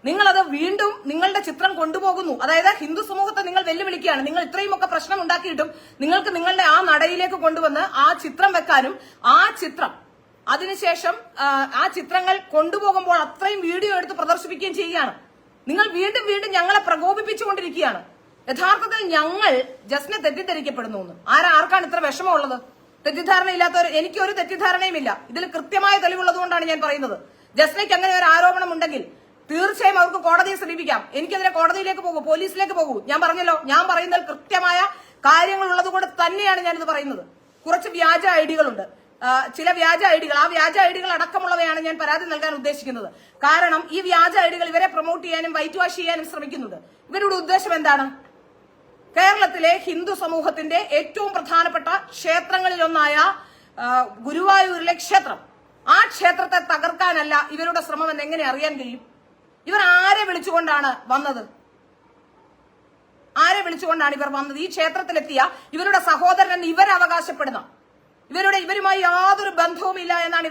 നിങ്ങളത് വീണ്ടും നിങ്ങളുടെ ചിത്രം കൊണ്ടുപോകുന്നു. അതായത് ഹിന്ദു സമൂഹത്തെ നിങ്ങൾ വെല്ലുവിളിക്കുകയാണ്. നിങ്ങൾ ഇത്രയും ഒക്കെ പ്രശ്നം ഉണ്ടാക്കിയിട്ടും നിങ്ങൾക്ക് നിങ്ങളുടെ ആ നടയിലേക്ക് കൊണ്ടുവന്ന് ആ ചിത്രം വെക്കാനും, ആ ചിത്രം അതിനുശേഷം ആ ചിത്രങ്ങൾ കൊണ്ടുപോകുമ്പോൾ അത്രയും വീഡിയോ എടുത്ത് പ്രദർശിപ്പിക്കുകയും ചെയ്യുകയാണ്. നിങ്ങൾ വീണ്ടും വീണ്ടും ഞങ്ങളെ പ്രകോപിപ്പിച്ചുകൊണ്ടിരിക്കുകയാണ്. യഥാർത്ഥത്തിൽ ഞങ്ങൾ ജസ്റ്റിനെ തെറ്റിദ്ധരിക്കപ്പെടുന്നു. ആർക്കാണ് ഇത്ര വിഷമമുള്ളത്? തെറ്റിദ്ധാരണ ഇല്ലാത്തവർ, എനിക്കൊരു തെറ്റിദ്ധാരണയുമില്ല. ഇതിൽ കൃത്യമായ തെളിവുള്ളതുകൊണ്ടാണ് ഞാൻ പറയുന്നത്. ജസ്റ്റിനയ്ക്ക് അങ്ങനെ ഒരു ആരോപണം ഉണ്ടെങ്കിൽ തീർച്ചയായും അവർക്ക് കോടതിയെ സമീപിക്കാം. എനിക്കെതിരെ കോടതിയിലേക്ക് പോകൂ, പോലീസിലേക്ക് പോകൂ. ഞാൻ പറഞ്ഞല്ലോ, ഞാൻ പറയുന്നതിൽ കൃത്യമായ കാര്യങ്ങൾ ഉള്ളത് കൊണ്ട് തന്നെയാണ് ഞാനിത് പറയുന്നത്. കുറച്ച് വ്യാജ ഐഡികളുണ്ട്, ചില വ്യാജ ഐഡികൾ, ആ വ്യാജ ഐഡികൾ അടക്കമുള്ളവയാണ് ഞാൻ പരാതി നൽകാൻ ഉദ്ദേശിക്കുന്നത്. കാരണം ഈ വ്യാജ ഐഡികൾ ഇവരെ പ്രൊമോട്ട് ചെയ്യാനും വൈറ്റ് വാഷ് ചെയ്യാനും ശ്രമിക്കുന്നുണ്ട്. ഇവരുടെ ഉദ്ദേശം എന്താണ്? കേരളത്തിലെ ഹിന്ദു സമൂഹത്തിന്റെ ഏറ്റവും പ്രധാനപ്പെട്ട ക്ഷേത്രങ്ങളിലൊന്നായ ഗുരുവായൂരിലെ ക്ഷേത്രം. ആ ക്ഷേത്രത്തെ തകർക്കാനല്ല ഇവരുടെ ശ്രമം എന്ന് എങ്ങനെ അറിയാൻ കഴിയും? ഇവർ ആരെ വിളിച്ചുകൊണ്ടാണ് വന്നത്? ആരെ വിളിച്ചുകൊണ്ടാണ് ഇവർ വന്നത്? ഈ ക്ഷേത്രത്തിലെത്തിയ ഇവരുടെ സഹോദരൻ ഇവരവകാശപ്പെടുന്ന ഇവരുമായി യാതൊരു ബന്ധവുമില്ല എന്നാണ്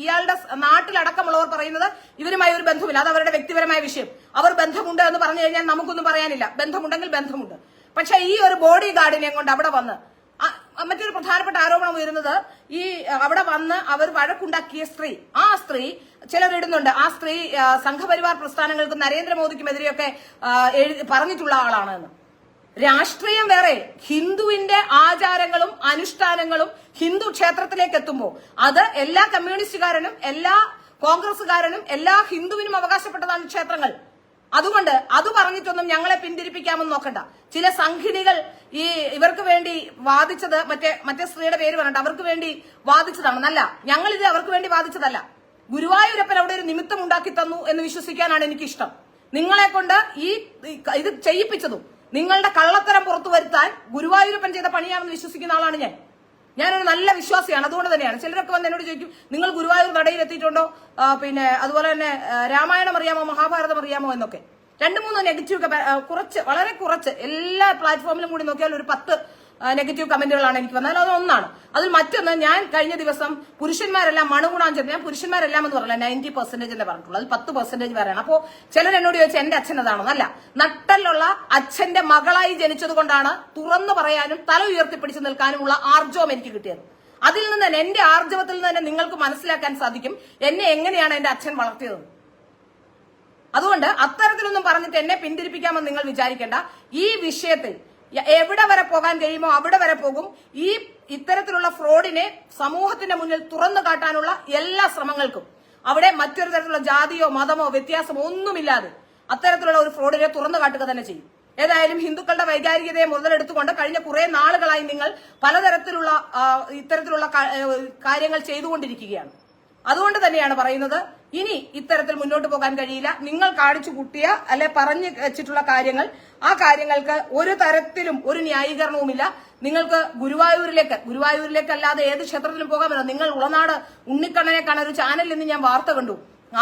ഇയാളുടെ നാട്ടിലടക്കമുള്ളവർ പറയുന്നത്. ഇവരുമായി ഒരു ബന്ധവുമില്ല, അത് അവരുടെ വ്യക്തിപരമായ വിഷയം. അവർ ബന്ധമുണ്ട് എന്ന് പറഞ്ഞു കഴിഞ്ഞാൽ നമുക്കൊന്നും പറയാനില്ല. ബന്ധമുണ്ടെങ്കിൽ ബന്ധമുണ്ട്. പക്ഷെ ഈ ഒരു ബോഡി ഗാർഡിനെ കൊണ്ട് അവിടെ വന്ന് മറ്റൊരു പ്രധാനപ്പെട്ട ആരോപണം വരുന്നത്, ഈ അവിടെ വന്ന് അവർ വഴക്കുണ്ടാക്കിയ സ്ത്രീ, ആ സ്ത്രീ ചിലരിടുന്നുണ്ട്, ആ സ്ത്രീ സംഘപരിവാർ പ്രസ്ഥാനങ്ങൾക്കും നരേന്ദ്രമോദിക്കുമെതിരെയൊക്കെ പറഞ്ഞിട്ടുള്ള ആളാണ് എന്ന്. രാഷ്ട്രീയം വേറെ, ഹിന്ദുവിന്റെ ആചാരങ്ങളും അനുഷ്ഠാനങ്ങളും ഹിന്ദു ക്ഷേത്രത്തിലേക്ക് എത്തുമ്പോൾ അത് എല്ലാ കമ്മ്യൂണിസ്റ്റുകാരനും എല്ലാ കോൺഗ്രസുകാരനും എല്ലാ ഹിന്ദുവിനും അവകാശപ്പെട്ടതാണ് ക്ഷേത്രങ്ങൾ. അതുകൊണ്ട് അത് പറഞ്ഞിട്ടൊന്നും ഞങ്ങളെ പിന്തിരിപ്പിക്കാമെന്ന് നോക്കണ്ട. ചില സംഘിണികൾ ഇവർക്ക് വേണ്ടി വാദിച്ചത് മറ്റേ സ്ത്രീയുടെ പേര് പറഞ്ഞിട്ട് അവർക്ക് വേണ്ടി വാദിച്ചതാണെന്നല്ല. ഞങ്ങളിത് അവർക്ക് വേണ്ടി വാദിച്ചതല്ല. ഗുരുവായൂരപ്പൻ അവിടെ ഒരു നിമിത്തം ഉണ്ടാക്കി തന്നു എന്ന് വിശ്വസിക്കാനാണ് എനിക്കിഷ്ടം. നിങ്ങളെ കൊണ്ട് ഇത് ചെയ്യിപ്പിച്ചതും നിങ്ങളുടെ കള്ളത്തരം പുറത്തു വരുത്താൻ ഗുരുവായൂരപ്പൻ ചെയ്ത പണിയാണെന്ന് വിശ്വസിക്കുന്ന ആളാണ് ഞാനൊരു നല്ല വിശ്വാസിയാണ്. അതുകൊണ്ട് തന്നെയാണ് ചിലരൊക്കെ വന്ന് എന്നോട് ചോദിക്കും, നിങ്ങൾ ഗുരുവായൂർ നടയിൽ എത്തിയിട്ടുണ്ടോ, പിന്നെ അതുപോലെ തന്നെ രാമായണം അറിയാമോ, മഹാഭാരതം അറിയാമോ എന്നൊക്കെ. 2-3 നെഗറ്റീവ് വളരെ കുറച്ച് എല്ലാ പ്ലാറ്റ്ഫോമിലും കൂടി നോക്കിയാൽ ഒരു 10 നെഗറ്റീവ് കമന്റുകളാണ് എനിക്ക് വന്നത്. അത് ഒന്നാണ്. അതിൽ മറ്റൊന്ന്, ഞാൻ കഴിഞ്ഞ ദിവസം പുരുഷന്മാരെല്ലാം മണുഗുണാഞ്ചെന്ന്, ഞാൻ പുരുഷന്മാരെല്ലാം എന്ന് പറഞ്ഞില്ല, 90% എന്ന് പറഞ്ഞിട്ടുള്ളൂ. അതിൽ 10% വരെയാണ്. അപ്പോ ചിലർ എന്നോട് ചോദിച്ചാൽ എന്റെ അച്ഛൻ അതാണോ? അല്ല, നട്ടലുള്ള അച്ഛന്റെ മകളായി ജനിച്ചത് കൊണ്ടാണ് തുറന്നു പറയാനും തല ഉയർത്തിപ്പിടിച്ചു നിൽക്കാനുമുള്ള ആർജവം എനിക്ക് കിട്ടിയത്. അതിൽ നിന്ന് തന്നെ, എന്റെ ആർജവത്തിൽ നിന്ന് തന്നെ നിങ്ങൾക്ക് മനസ്സിലാക്കാൻ സാധിക്കും എന്നെ എങ്ങനെയാണ് എന്റെ അച്ഛൻ വളർത്തിയത്. അതുകൊണ്ട് അത്തരത്തിലൊന്നും പറഞ്ഞിട്ട് എന്നെ പിന്തിരിപ്പിക്കാമെന്ന് നിങ്ങൾ വിചാരിക്കേണ്ട. ഈ വിഷയത്തിൽ എവിടെ വരെ പോകാൻ കഴിയുമോ അവിടെ വരെ പോകും. ഇത്തരത്തിലുള്ള ഫ്രോഡിനെ സമൂഹത്തിന്റെ മുന്നിൽ തുറന്നു കാട്ടാനുള്ള എല്ലാ ശ്രമങ്ങൾക്കും അവിടെ മറ്റൊരു തരത്തിലുള്ള ജാതിയോ മതമോ വ്യത്യാസമോ ഒന്നുമില്ലാതെ അത്തരത്തിലുള്ള ഒരു ഫ്രോഡിനെ തുറന്നു കാട്ടുക തന്നെ ചെയ്യും. ഏതായാലും ഹിന്ദുക്കളുടെ വൈകാരികതയെ മുതലെടുത്തുകൊണ്ട് കഴിഞ്ഞ കുറെ നാളുകളായി നിങ്ങൾ പലതരത്തിലുള്ള ഇത്തരത്തിലുള്ള കാര്യങ്ങൾ ചെയ്തുകൊണ്ടിരിക്കുകയാണ്. അതുകൊണ്ട് തന്നെയാണ് പറയുന്നത്, ഇനി ഇത്തരത്തിൽ മുന്നോട്ട് പോകാൻ കഴിയില്ല. നിങ്ങൾ കാണിച്ചു കൂട്ടിയ അല്ലെ പറഞ്ഞു വെച്ചിട്ടുള്ള കാര്യങ്ങൾ, ആ കാര്യങ്ങൾക്ക് ഒരു തരത്തിലും ഒരു ന്യായീകരണവുമില്ല. നിങ്ങൾക്ക് ഗുരുവായൂരിലേക്ക് അല്ലാതെ ഏത് ക്ഷേത്രത്തിലും പോകാമല്ലോ. നിങ്ങൾ ഉളനാട് ഉണ്ണിക്കണ്ണനെ കാണാൻ ഒരു ചാനലിൽ നിന്ന് ഞാൻ വാർത്ത കണ്ടു.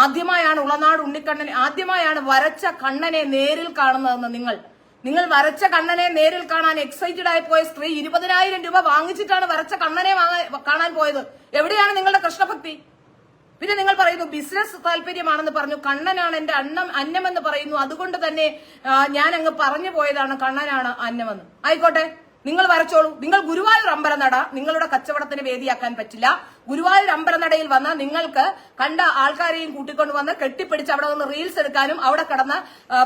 ആദ്യമായാണ് ഉളനാട് ഉണ്ണിക്കണ്ണനെ, ആദ്യമായാണ് വരച്ച കണ്ണനെ നേരിൽ കാണുന്നതെന്ന്. നിങ്ങൾ വരച്ച കണ്ണനെ നേരിൽ കാണാൻ എക്സൈറ്റഡ് ആയി പോയ സ്ത്രീ 20,000 രൂപ വാങ്ങിച്ചിട്ടാണ് വരച്ച കണ്ണനെ കാണാൻ പോയത്. എവിടെയാണ് നിങ്ങളുടെ കൃഷ്ണഭക്തി? പിന്നെ നിങ്ങൾ പറയുന്നു ബിസിനസ് താല്പര്യമാണെന്ന് പറഞ്ഞു. കണ്ണനാണ് എന്റെ അന്നമെന്ന് പറയുന്നു. അതുകൊണ്ട് തന്നെ ഞാൻ അങ്ങ് പറഞ്ഞു പോയതാണ് കണ്ണനാണ് അന്നമെന്ന്. ആയിക്കോട്ടെ, നിങ്ങൾ വരച്ചോളൂ. നിങ്ങൾ ഗുരുവായൂർ അമ്പലനട നിങ്ങളുടെ കച്ചവടത്തിന് വേദിയാക്കാൻ പറ്റില്ല. ഗുരുവായൂർ അമ്പലനടയിൽ വന്ന് നിങ്ങൾക്ക് കണ്ട ആൾക്കാരെയും കൂട്ടിക്കൊണ്ടുവന്ന് കെട്ടിപ്പിടിച്ച് അവിടെ നിന്ന് റീൽസ് എടുക്കാനും അവിടെ കിടന്ന്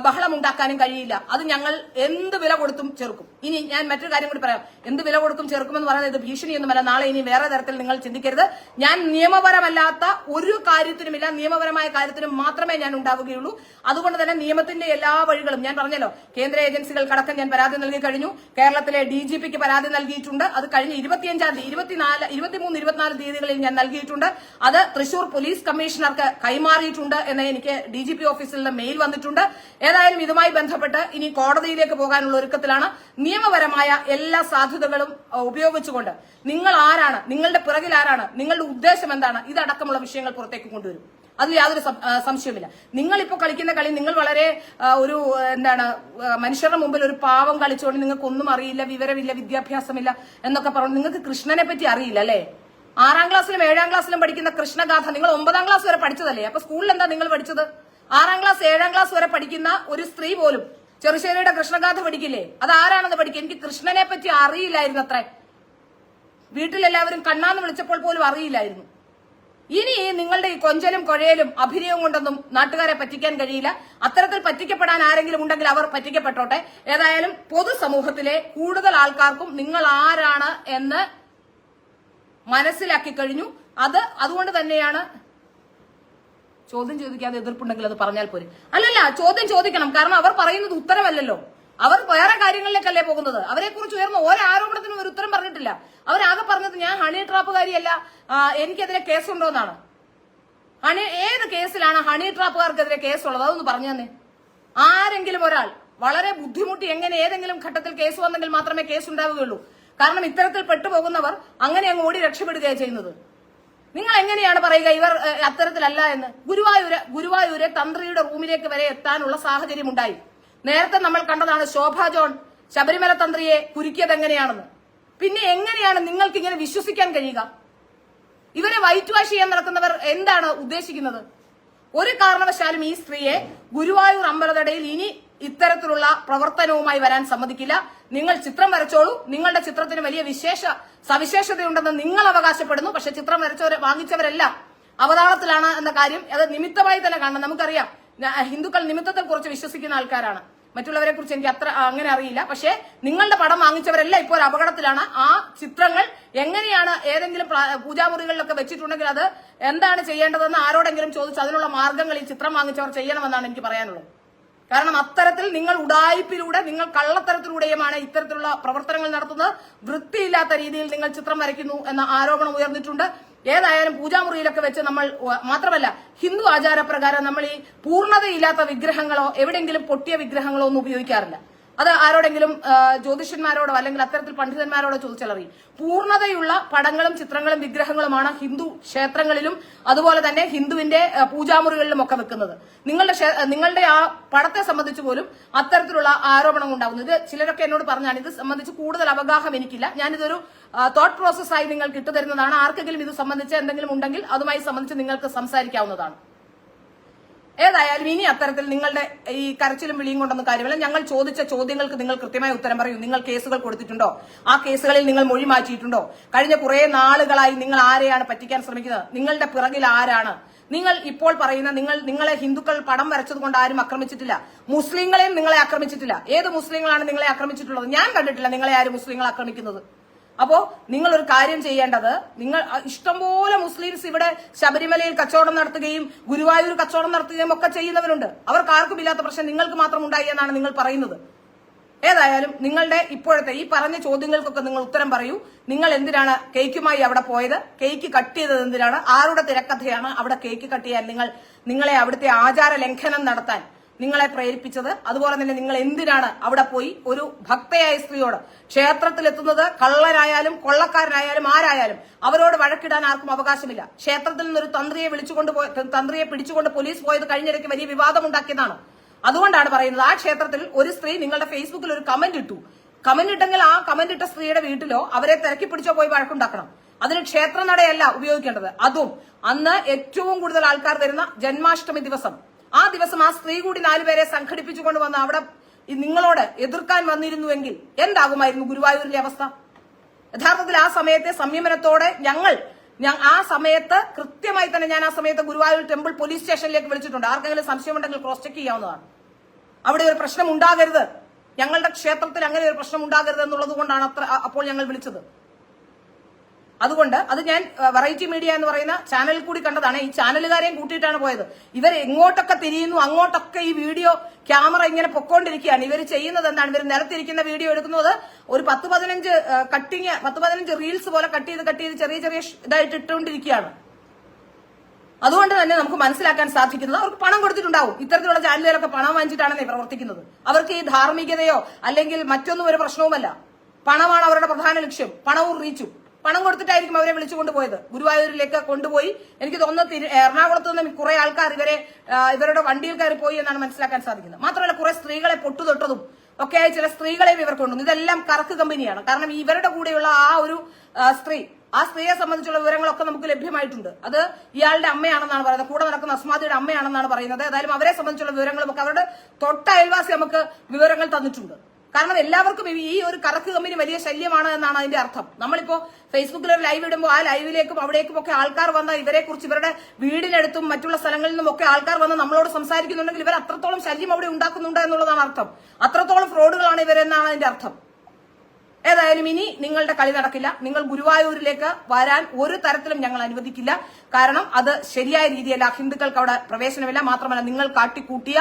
ബഹളമുണ്ടാക്കാനും കഴിയില്ല. അത് ഞങ്ങൾ എന്ത് വില കൊടുത്തും ചെറുക്കും. ഇനി ഞാൻ മറ്റൊരു കാര്യം കൂടി പറയാം. എന്ത് വില കൊടുക്കും ചെറുക്കുമെന്ന് പറയുന്നത് ഇത് ഭീഷണിയൊന്നുമല്ല. നാളെ ഇനി വേറെ തരത്തിൽ നിങ്ങൾ ചിന്തിക്കരുത്. ഞാൻ നിയമപരമല്ലാത്ത ഒരു കാര്യത്തിനുമില്ല, നിയമപരമായ കാര്യത്തിനും മാത്രമേ ഞാൻ ഉണ്ടാവുകയുള്ളൂ. അതുകൊണ്ട് തന്നെ നിയമത്തിന്റെ എല്ലാ വഴികളും ഞാൻ പറഞ്ഞല്ലോ, കേന്ദ്ര ഏജൻസികൾക്കടക്കം ഞാൻ പരാതി നൽകി കഴിഞ്ഞു. കേരളത്തിലെ DGPക്ക് പരാതി നൽകിയിട്ടുണ്ട്. അത് കഴിഞ്ഞ 25-ാം തീയതി 23, 24 തീയതികളിൽ ഞാൻ നൽകിയിട്ടുണ്ട്. അത് തൃശൂർ പോലീസ് കമ്മീഷണർക്ക് കൈമാറിയിട്ടുണ്ട് എന്ന് എനിക്ക് DGP ഓഫീസിൽ നിന്ന് മെയിൽ വന്നിട്ടുണ്ട്. ഏതായാലും ഇതുമായി ബന്ധപ്പെട്ട് ഇനി കോടതിയിലേക്ക് പോകാനുള്ള ഒരുക്കത്തിലാണ്. നിയമപരമായ എല്ലാ സാധ്യതകളും ഉപയോഗിച്ചുകൊണ്ട് നിങ്ങൾ ആരാണ്, നിങ്ങളുടെ പിറകിൽ ആരാണ്, നിങ്ങളുടെ ഉദ്ദേശം എന്താണ്, ഇതടക്കമുള്ള വിഷയങ്ങൾ പുറത്തേക്ക് കൊണ്ടുവരും. അതിൽ യാതൊരു സംശയവുമില്ല. നിങ്ങളിപ്പോ കളിക്കുന്ന കളി, നിങ്ങൾ വളരെ ഒരു മനുഷ്യരുടെ മുമ്പിൽ ഒരു പാവം കളിച്ചുകൊണ്ട് നിങ്ങൾക്കൊന്നും അറിയില്ല, വിവരമില്ല, വിദ്യാഭ്യാസമില്ല എന്നൊക്കെ പറഞ്ഞു. നിങ്ങൾക്ക് കൃഷ്ണനെ പറ്റി അറിയില്ല അല്ലേ? 6-ാം ക്ലാസ്സിലും 7-ാം ക്ലാസ്സിലും പഠിക്കുന്ന കൃഷ്ണഗാഥ നിങ്ങൾ 9-ാം ക്ലാസ് വരെ പഠിച്ചതല്ലേ? അപ്പൊ സ്കൂളിൽ എന്താ നിങ്ങൾ പഠിച്ചത്? 6-ാം ക്ലാസ് 7-ാം ക്ലാസ് വരെ പഠിക്കുന്ന ഒരു സ്ത്രീ പോലും ചെറുശ്ശേരിയുടെ കൃഷ്ണഗാഥ പഠിക്കില്ലേ? അത് ആരാണെന്ന് പഠിക്കുക. എനിക്ക് കൃഷ്ണനെ പറ്റി അറിയില്ലായിരുന്നു അത്രേ. വീട്ടിലെല്ലാവരും കണ്ണാന്ന് വിളിച്ചപ്പോൾ പോലും അറിയില്ലായിരുന്നു. ഇനി നിങ്ങളുടെ ഈ കൊഞ്ചലും കൊഴയലും അഭിനയവും കൊണ്ടൊന്നും നാട്ടുകാരെ പറ്റിക്കാൻ കഴിയില്ല. അത്തരത്തിൽ പറ്റിക്കപ്പെടാൻ ആരെങ്കിലും ഉണ്ടെങ്കിൽ അവർ പറ്റിക്കപ്പെട്ടോട്ടെ. ഏതായാലും പൊതുസമൂഹത്തിലെ കൂടുതൽ ആൾക്കാർക്കും നിങ്ങൾ ആരാണ് എന്ന് മനസ്സിലാക്കി കഴിഞ്ഞു. അതുകൊണ്ട് തന്നെയാണ് ചോദ്യം ചോദിക്കാതെ എതിർപ്പുണ്ടെങ്കിൽ അത് പറഞ്ഞാൽ പോരെ. അല്ലല്ല, ചോദ്യം ചോദിക്കണം. കാരണം അവർ പറയുന്നത് ഉത്തരമല്ലല്ലോ. അവർ വേറെ കാര്യങ്ങളിലേക്കല്ലേ പോകുന്നത്. അവരെ കുറിച്ച് ഉയർന്ന ഓരോ ആരോപണത്തിനും ഒരു ഉത്തരം പറഞ്ഞിട്ടില്ല. അവരാകെ പറഞ്ഞത് ഞാൻ ഹണി ട്രാപ്പുകാരിയല്ല, എനിക്കെതിരെ കേസുണ്ടോ എന്നാണ്. ഏത് കേസിലാണ് ഹണി ട്രാപ്പുകാർക്കെതിരെ കേസുള്ളത്? അതൊന്ന് പറഞ്ഞു തന്നെ. ആരെങ്കിലും ഒരാൾ വളരെ ബുദ്ധിമുട്ടി എങ്ങനെ ഏതെങ്കിലും ഘട്ടത്തിൽ കേസ് വന്നെങ്കിൽ മാത്രമേ കേസ് ഉണ്ടാവുകയുള്ളൂ. കാരണം ഇത്തരത്തിൽ പെട്ടുപോകുന്നവർ അങ്ങനെ അങ്ങ് ഓടി രക്ഷപ്പെടുകയാണ് ചെയ്യുന്നത്. നിങ്ങൾ എങ്ങനെയാണ് പറയുക ഇവർ അത്തരത്തിലല്ല എന്ന്? ഗുരുവായൂര് തന്ത്രിയുടെ റൂമിലേക്ക് വരെ എത്താനുള്ള സാഹചര്യം ഉണ്ടായി. നേരത്തെ നമ്മൾ കണ്ടതാണ് ശോഭാ ജോൺ ശബരിമല തന്ത്രിയെ കുരുക്കിയത് എങ്ങനെയാണെന്ന്. പിന്നെ എങ്ങനെയാണ് നിങ്ങൾക്ക് ഇങ്ങനെ വിശ്വസിക്കാൻ കഴിയുക? ഇവരെ വൈറ്റ് വാഷ് ചെയ്യാൻ നടക്കുന്നവർ എന്താണ് ഉദ്ദേശിക്കുന്നത്? ഒരു കാരണവശാലും ഈ സ്ത്രീയെ ഗുരുവായൂർ അമ്പലനടയിൽ ഇനി ഇത്തരത്തിലുള്ള പ്രവർത്തനവുമായി വരാൻ സമ്മതിക്കില്ല. നിങ്ങൾ ചിത്രം വരച്ചോളൂ. നിങ്ങളുടെ ചിത്രത്തിന് വലിയ സവിശേഷതയുണ്ടെന്ന് നിങ്ങൾ അവകാശപ്പെടുന്നു. പക്ഷെ ചിത്രം വാങ്ങിച്ചവരെല്ലാം അവതാളത്തിലാണ് എന്ന കാര്യം അത് നിമിത്തമായി തന്നെ കാണണം. നമുക്കറിയാം, ഹിന്ദുക്കൾ നിമിത്തത്തെ കുറിച്ച് വിശ്വസിക്കുന്ന ആൾക്കാരാണ്. മറ്റുള്ളവരെ കുറിച്ച് എനിക്ക് അത്ര അങ്ങനെ അറിയില്ല. പക്ഷെ നിങ്ങളുടെ പടം വാങ്ങിച്ചവരെല്ലാം ഇപ്പോൾ ഒരു അപകടത്തിലാണ്. ആ ചിത്രങ്ങൾ എങ്ങനെയാണ് ഏതെങ്കിലും പൂജാമുറികളിലൊക്കെ വെച്ചിട്ടുണ്ടെങ്കിൽ അത് എന്താണ് ചെയ്യേണ്ടതെന്ന് ആരോടെങ്കിലും ചോദിച്ച് അതിനുള്ള മാർഗങ്ങൾ ഈ ചിത്രം വാങ്ങിച്ചവർ ചെയ്യണമെന്നാണ് എനിക്ക് പറയാനുള്ളത്. കാരണം അത്തരത്തിൽ നിങ്ങൾ ഉഡായിപ്പിലൂടെ, നിങ്ങൾ കള്ളത്തരത്തിലൂടെയുമാണ് ഇത്തരത്തിലുള്ള പ്രവർത്തനങ്ങൾ നടത്തുന്നത്. വൃത്തിയില്ലാത്ത രീതിയിൽ നിങ്ങൾ ചിത്രം വരയ്ക്കുന്നു എന്ന ആരോപണം ഉയർന്നിട്ടുണ്ട്. ഏതായാലും പൂജാമുറിയിലൊക്കെ വെച്ച് നമ്മൾ മാത്രമല്ല ഹിന്ദു ആചാരപ്രകാരം നമ്മൾ ഈ പൂർണ്ണതയില്ലാത്ത വിഗ്രഹങ്ങളോ എവിടെയെങ്കിലും പൊട്ടിയ വിഗ്രഹങ്ങളോ ഒന്നും ഉപയോഗിക്കാറില്ല. അത് ആരോടെങ്കിലും ജ്യോതിഷന്മാരോടോ അല്ലെങ്കിൽ അത്തരത്തിൽ പണ്ഡിതന്മാരോടോ ചോദിച്ചാൽ അറിയും. പൂർണ്ണതയുള്ള പടങ്ങളും ചിത്രങ്ങളും വിഗ്രഹങ്ങളുമാണ് ഹിന്ദു ക്ഷേത്രങ്ങളിലും അതുപോലെ തന്നെ ഹിന്ദുവിന്റെ പൂജാമുറികളിലും ഒക്കെ വെക്കുന്നത്. നിങ്ങളുടെ ആ പടത്തെ സംബന്ധിച്ച് പോലും അത്തരത്തിലുള്ള ആരോപണം ഉണ്ടാകുന്നു. ഇത് ചിലരൊക്കെ എന്നോട് പറഞ്ഞാണ്. ഇത് സംബന്ധിച്ച് കൂടുതൽ അവഗാഹം എനിക്കില്ല. ഞാനിതൊരു തോട്ട് പ്രോസസ്സായി നിങ്ങൾക്ക് ഇട്ടുതരുന്നതാണ്. ആർക്കെങ്കിലും ഇത് സംബന്ധിച്ച് എന്തെങ്കിലും ഉണ്ടെങ്കിൽ അതുമായി സംബന്ധിച്ച് നിങ്ങൾക്ക് സംസാരിക്കാവുന്നതാണ്. ഏതായാലും ഇനി അത്തരത്തിൽ നിങ്ങളുടെ ഈ കരച്ചിലും വിളിയും കൊണ്ടൊന്നും കാര്യമില്ല. ഞങ്ങൾ ചോദിച്ച ചോദ്യങ്ങൾക്ക് നിങ്ങൾ കൃത്യമായ ഉത്തരം പറയൂ. നിങ്ങൾ കേസുകൾ കൊടുത്തിട്ടുണ്ടോ? ആ കേസുകളിൽ നിങ്ങൾ മൊഴി മാറ്റിയിട്ടുണ്ടോ? കഴിഞ്ഞ കുറെ നാളുകളായി നിങ്ങൾ ആരെയാണ് പറ്റിക്കാൻ ശ്രമിക്കുന്നത്? നിങ്ങളുടെ പിറകിൽ ആരാണ്? നിങ്ങൾ ഇപ്പോൾ പറയുന്ന നിങ്ങളെ ഹിന്ദുക്കൾ പടം വരച്ചതുകൊണ്ട് ആരും ആക്രമിച്ചിട്ടില്ല. മുസ്ലിങ്ങളെയും നിങ്ങളെ ആക്രമിച്ചിട്ടില്ല. ഏത് മുസ്ലിങ്ങളാണ് നിങ്ങളെ ആക്രമിച്ചിട്ടുള്ളത്? ഞാൻ കണ്ടിട്ടില്ല നിങ്ങളെ ആരും മുസ്ലിങ്ങൾ ആക്രമിക്കുന്നത്. അപ്പോ നിങ്ങൾ ഒരു കാര്യം ചെയ്യേണ്ടത്, നിങ്ങൾ ഇഷ്ടംപോലെ മുസ്ലിംസ് ഇവിടെ ശബരിമലയിൽ കച്ചവടം നടത്തുകയും ഗുരുവായൂർ കച്ചവടം നടത്തുകയും ഒക്കെ ചെയ്യുന്നവരുണ്ട്. അവർക്ക് ആർക്കും ഇല്ലാത്ത പ്രശ്നം നിങ്ങൾക്ക് മാത്രം ഉണ്ടായി എന്നാണ് നിങ്ങൾ പറയുന്നത്. ഏതായാലും നിങ്ങളുടെ ഇപ്പോഴത്തെ ഈ പറഞ്ഞ ചോദ്യങ്ങൾക്കൊക്കെ നിങ്ങൾ ഉത്തരം പറയൂ. നിങ്ങൾ എന്തിനാണ് കേക്കുമായി അവിടെ പോയത്? കേക്ക് കട്ട് ചെയ്തത് എന്തിനാണ്? ആരുടെ തിരക്കഥയാണ് അവിടെ കേക്ക് കട്ട് ചെയ്യാൻ നിങ്ങളെ അവിടുത്തെ ആചാര ലംഘനം നടത്താൻ നിങ്ങളെ പ്രേരിപ്പിച്ചത്? അതുപോലെ തന്നെ നിങ്ങൾ എന്തിനാണ് അവിടെ പോയി ഒരു ഭക്തയായ സ്ത്രീയോട്, ക്ഷേത്രത്തിലെത്തുന്നത് കള്ളനായാലും കൊള്ളക്കാരനായാലും ആരായാലും അവരോട് വഴക്കിടാൻ ആർക്കും അവകാശമില്ല. ക്ഷേത്രത്തിൽ നിന്നൊരു തന്ത്രിയെ പിടിച്ചുകൊണ്ട് പോലീസ് പോയത് കഴിഞ്ഞിടയ്ക്ക് വലിയ വിവാദമുണ്ടാക്കിയതാണ്. അതുകൊണ്ടാണ് പറയുന്നത്, ആ ക്ഷേത്രത്തിൽ ഒരു സ്ത്രീ നിങ്ങളുടെ ഫേസ്ബുക്കിൽ ഒരു കമന്റ് ഇട്ടു. കമന്റ് ഇട്ടെങ്കിൽ ആ കമന്റ് ഇട്ട സ്ത്രീയുടെ വീട്ടിലോ അവരെ തിരക്കി പിടിച്ചോ പോയി വഴക്കുണ്ടാക്കണം. അതിന് ക്ഷേത്രനടയല്ല ഉപയോഗിക്കേണ്ടത്. അതും അന്ന് ഏറ്റവും കൂടുതൽ ആൾക്കാർ വരുന്ന ജന്മാഷ്ടമി ദിവസം, ആ ദിവസം ആ സ്ത്രീ കൂടി 4 പേരെ സംഘടിപ്പിച്ചുകൊണ്ട് വന്ന് അവിടെ നിങ്ങളോട് എതിർക്കാൻ വന്നിരുന്നുവെങ്കിൽ എന്താകുമായിരുന്നു ഗുരുവായൂരിലെ അവസ്ഥ? യഥാർത്ഥത്തിൽ ആ സമയത്തെ സംയമനത്തോടെ ആ സമയത്ത് കൃത്യമായി തന്നെ ഞാൻ ആ സമയത്ത് ഗുരുവായൂർ ടെമ്പിൾ പോലീസ് സ്റ്റേഷനിലേക്ക് വിളിച്ചിട്ടുണ്ട്. ആർക്കെങ്കിലും സംശയമുണ്ടെങ്കിൽ ക്രോസ് ചെക്ക് ചെയ്യാവുന്നതാണ്. അവിടെ ഒരു പ്രശ്നം ഉണ്ടാകരുത്, ഞങ്ങളുടെ ക്ഷേത്രത്തിൽ അങ്ങനെ ഒരു പ്രശ്നം ഉണ്ടാകരുത് എന്നുള്ളത് കൊണ്ടാണ് അപ്പോൾ ഞങ്ങൾ വിളിച്ചത്. അതുകൊണ്ട് അത് ഞാൻ വെറൈറ്റി മീഡിയ എന്ന് പറയുന്ന ചാനലിൽ കൂടി കണ്ടതാണ്. ഈ ചാനലുകാരെയും കൂട്ടിയിട്ടാണ് പോയത്. ഇവർ എങ്ങോട്ടൊക്കെ തിരിയുന്നു അങ്ങോട്ടൊക്കെ ഈ വീഡിയോ ക്യാമറ ഇങ്ങനെ പൊക്കോണ്ടിരിക്കുകയാണ്. ഇവർ ചെയ്യുന്നത് എന്താണ്? ഇവർ നിലത്തിരിക്കുന്ന വീഡിയോ എടുക്കുന്നത് ഒരു 10-15 റീൽസ് പോലെ കട്ട് ചെയ്ത് ചെറിയ ഇതായിട്ട് ഇട്ടുകൊണ്ടിരിക്കുകയാണ്. അതുകൊണ്ട് തന്നെ നമുക്ക് മനസ്സിലാക്കാൻ സാധിക്കുന്നത് അവർക്ക് പണം കൊടുത്തിട്ടുണ്ടാവും. ഇത്തരത്തിലുള്ള ചാനലുകളൊക്കെ പണം വാങ്ങിച്ചിട്ടാണ് പ്രവർത്തിക്കുന്നത്. അവർക്ക് ഈ ധാർമ്മികതയോ അല്ലെങ്കിൽ മറ്റൊന്നും ഒരു പ്രശ്നവുമല്ല. പണമാണ് അവരുടെ പ്രധാന ലക്ഷ്യം. പണവും റീച്ചും. പണം കൊടുത്തിട്ടായിരിക്കും അവരെ വിളിച്ചുകൊണ്ട് പോയത്. ഗുരുവായൂരിലേക്ക് കൊണ്ടുപോയി. എനിക്ക് തോന്നുന്നു എറണാകുളത്ത് നിന്ന് കുറെ ആൾക്കാർ ഇവരുടെ വണ്ടിയിൽ കയറി പോയി എന്നാണ് മനസ്സിലാക്കാൻ സാധിക്കുന്നത്. മാത്രമല്ല കുറെ സ്ത്രീകളെ പൊട്ടുതൊട്ടതും ഒക്കെയായി ചില സ്ത്രീകളെയും ഇവർ കൊണ്ടുവന്നു. ഇതെല്ലാം കറക്ക് കമ്പനിയാണ്. കാരണം ഇവരുടെ കൂടെയുള്ള ആ ഒരു ആ സ്ത്രീയെ സംബന്ധിച്ചുള്ള വിവരങ്ങളൊക്കെ നമുക്ക് ലഭ്യമായിട്ടുണ്ട്. അത് ഇയാളുടെ അമ്മയാണെന്നാണ് പറയുന്നത്. കൂടെ നടക്കുന്ന അസ്മാദിയുടെ അമ്മയാണെന്നാണ് പറയുന്നത്. ഏതായാലും അവരെ സംബന്ധിച്ചുള്ള വിവരങ്ങളും ഒക്കെ അവരുടെ തൊട്ട അയൽവാസി നമുക്ക് വിവരങ്ങൾ തന്നിട്ടുണ്ട്. കാരണം എല്ലാവർക്കും ഈ ഒരു കറക്ക് കമ്പനി വലിയ ശല്യമാണ് എന്നാണ് അതിന്റെ അർത്ഥം. നമ്മളിപ്പോ ഫേസ്ബുക്കിൽ ഒരു ലൈവ് ഇടുമ്പോൾ ആ ലൈവിലേക്കും അവിടേക്കും ഒക്കെ ആൾക്കാർ വന്ന ഇവരെ കുറിച്ച് ഇവരുടെ വീടിനടുത്തും മറ്റുള്ള സ്ഥലങ്ങളിൽ നിന്നും ഒക്കെ ആൾക്കാർ വന്ന് നമ്മളോട് സംസാരിക്കുന്നുണ്ടെങ്കിൽ ഇവർ അത്രത്തോളം ശല്യം അവിടെ ഉണ്ടാക്കുന്നുണ്ട് എന്നുള്ളതാണ് അർത്ഥം. അത്രത്തോളം ഫ്രോഡുകളാണ് ഇവരെന്നാണ് അതിന്റെ അർത്ഥം. ഏതായാലും ഇനി നിങ്ങളുടെ കളി നടക്കില്ല. നിങ്ങൾ ഗുരുവായൂരിലേക്ക് വരാൻ ഒരു തരത്തിലും ഞങ്ങൾ അനുവദിക്കില്ല. കാരണം അത് ശരിയായ രീതിയല്ല. ഹിന്ദുക്കൾക്ക് അവിടെ പ്രവേശനമില്ല. മാത്രമല്ല നിങ്ങൾ കാട്ടിക്കൂട്ടിയ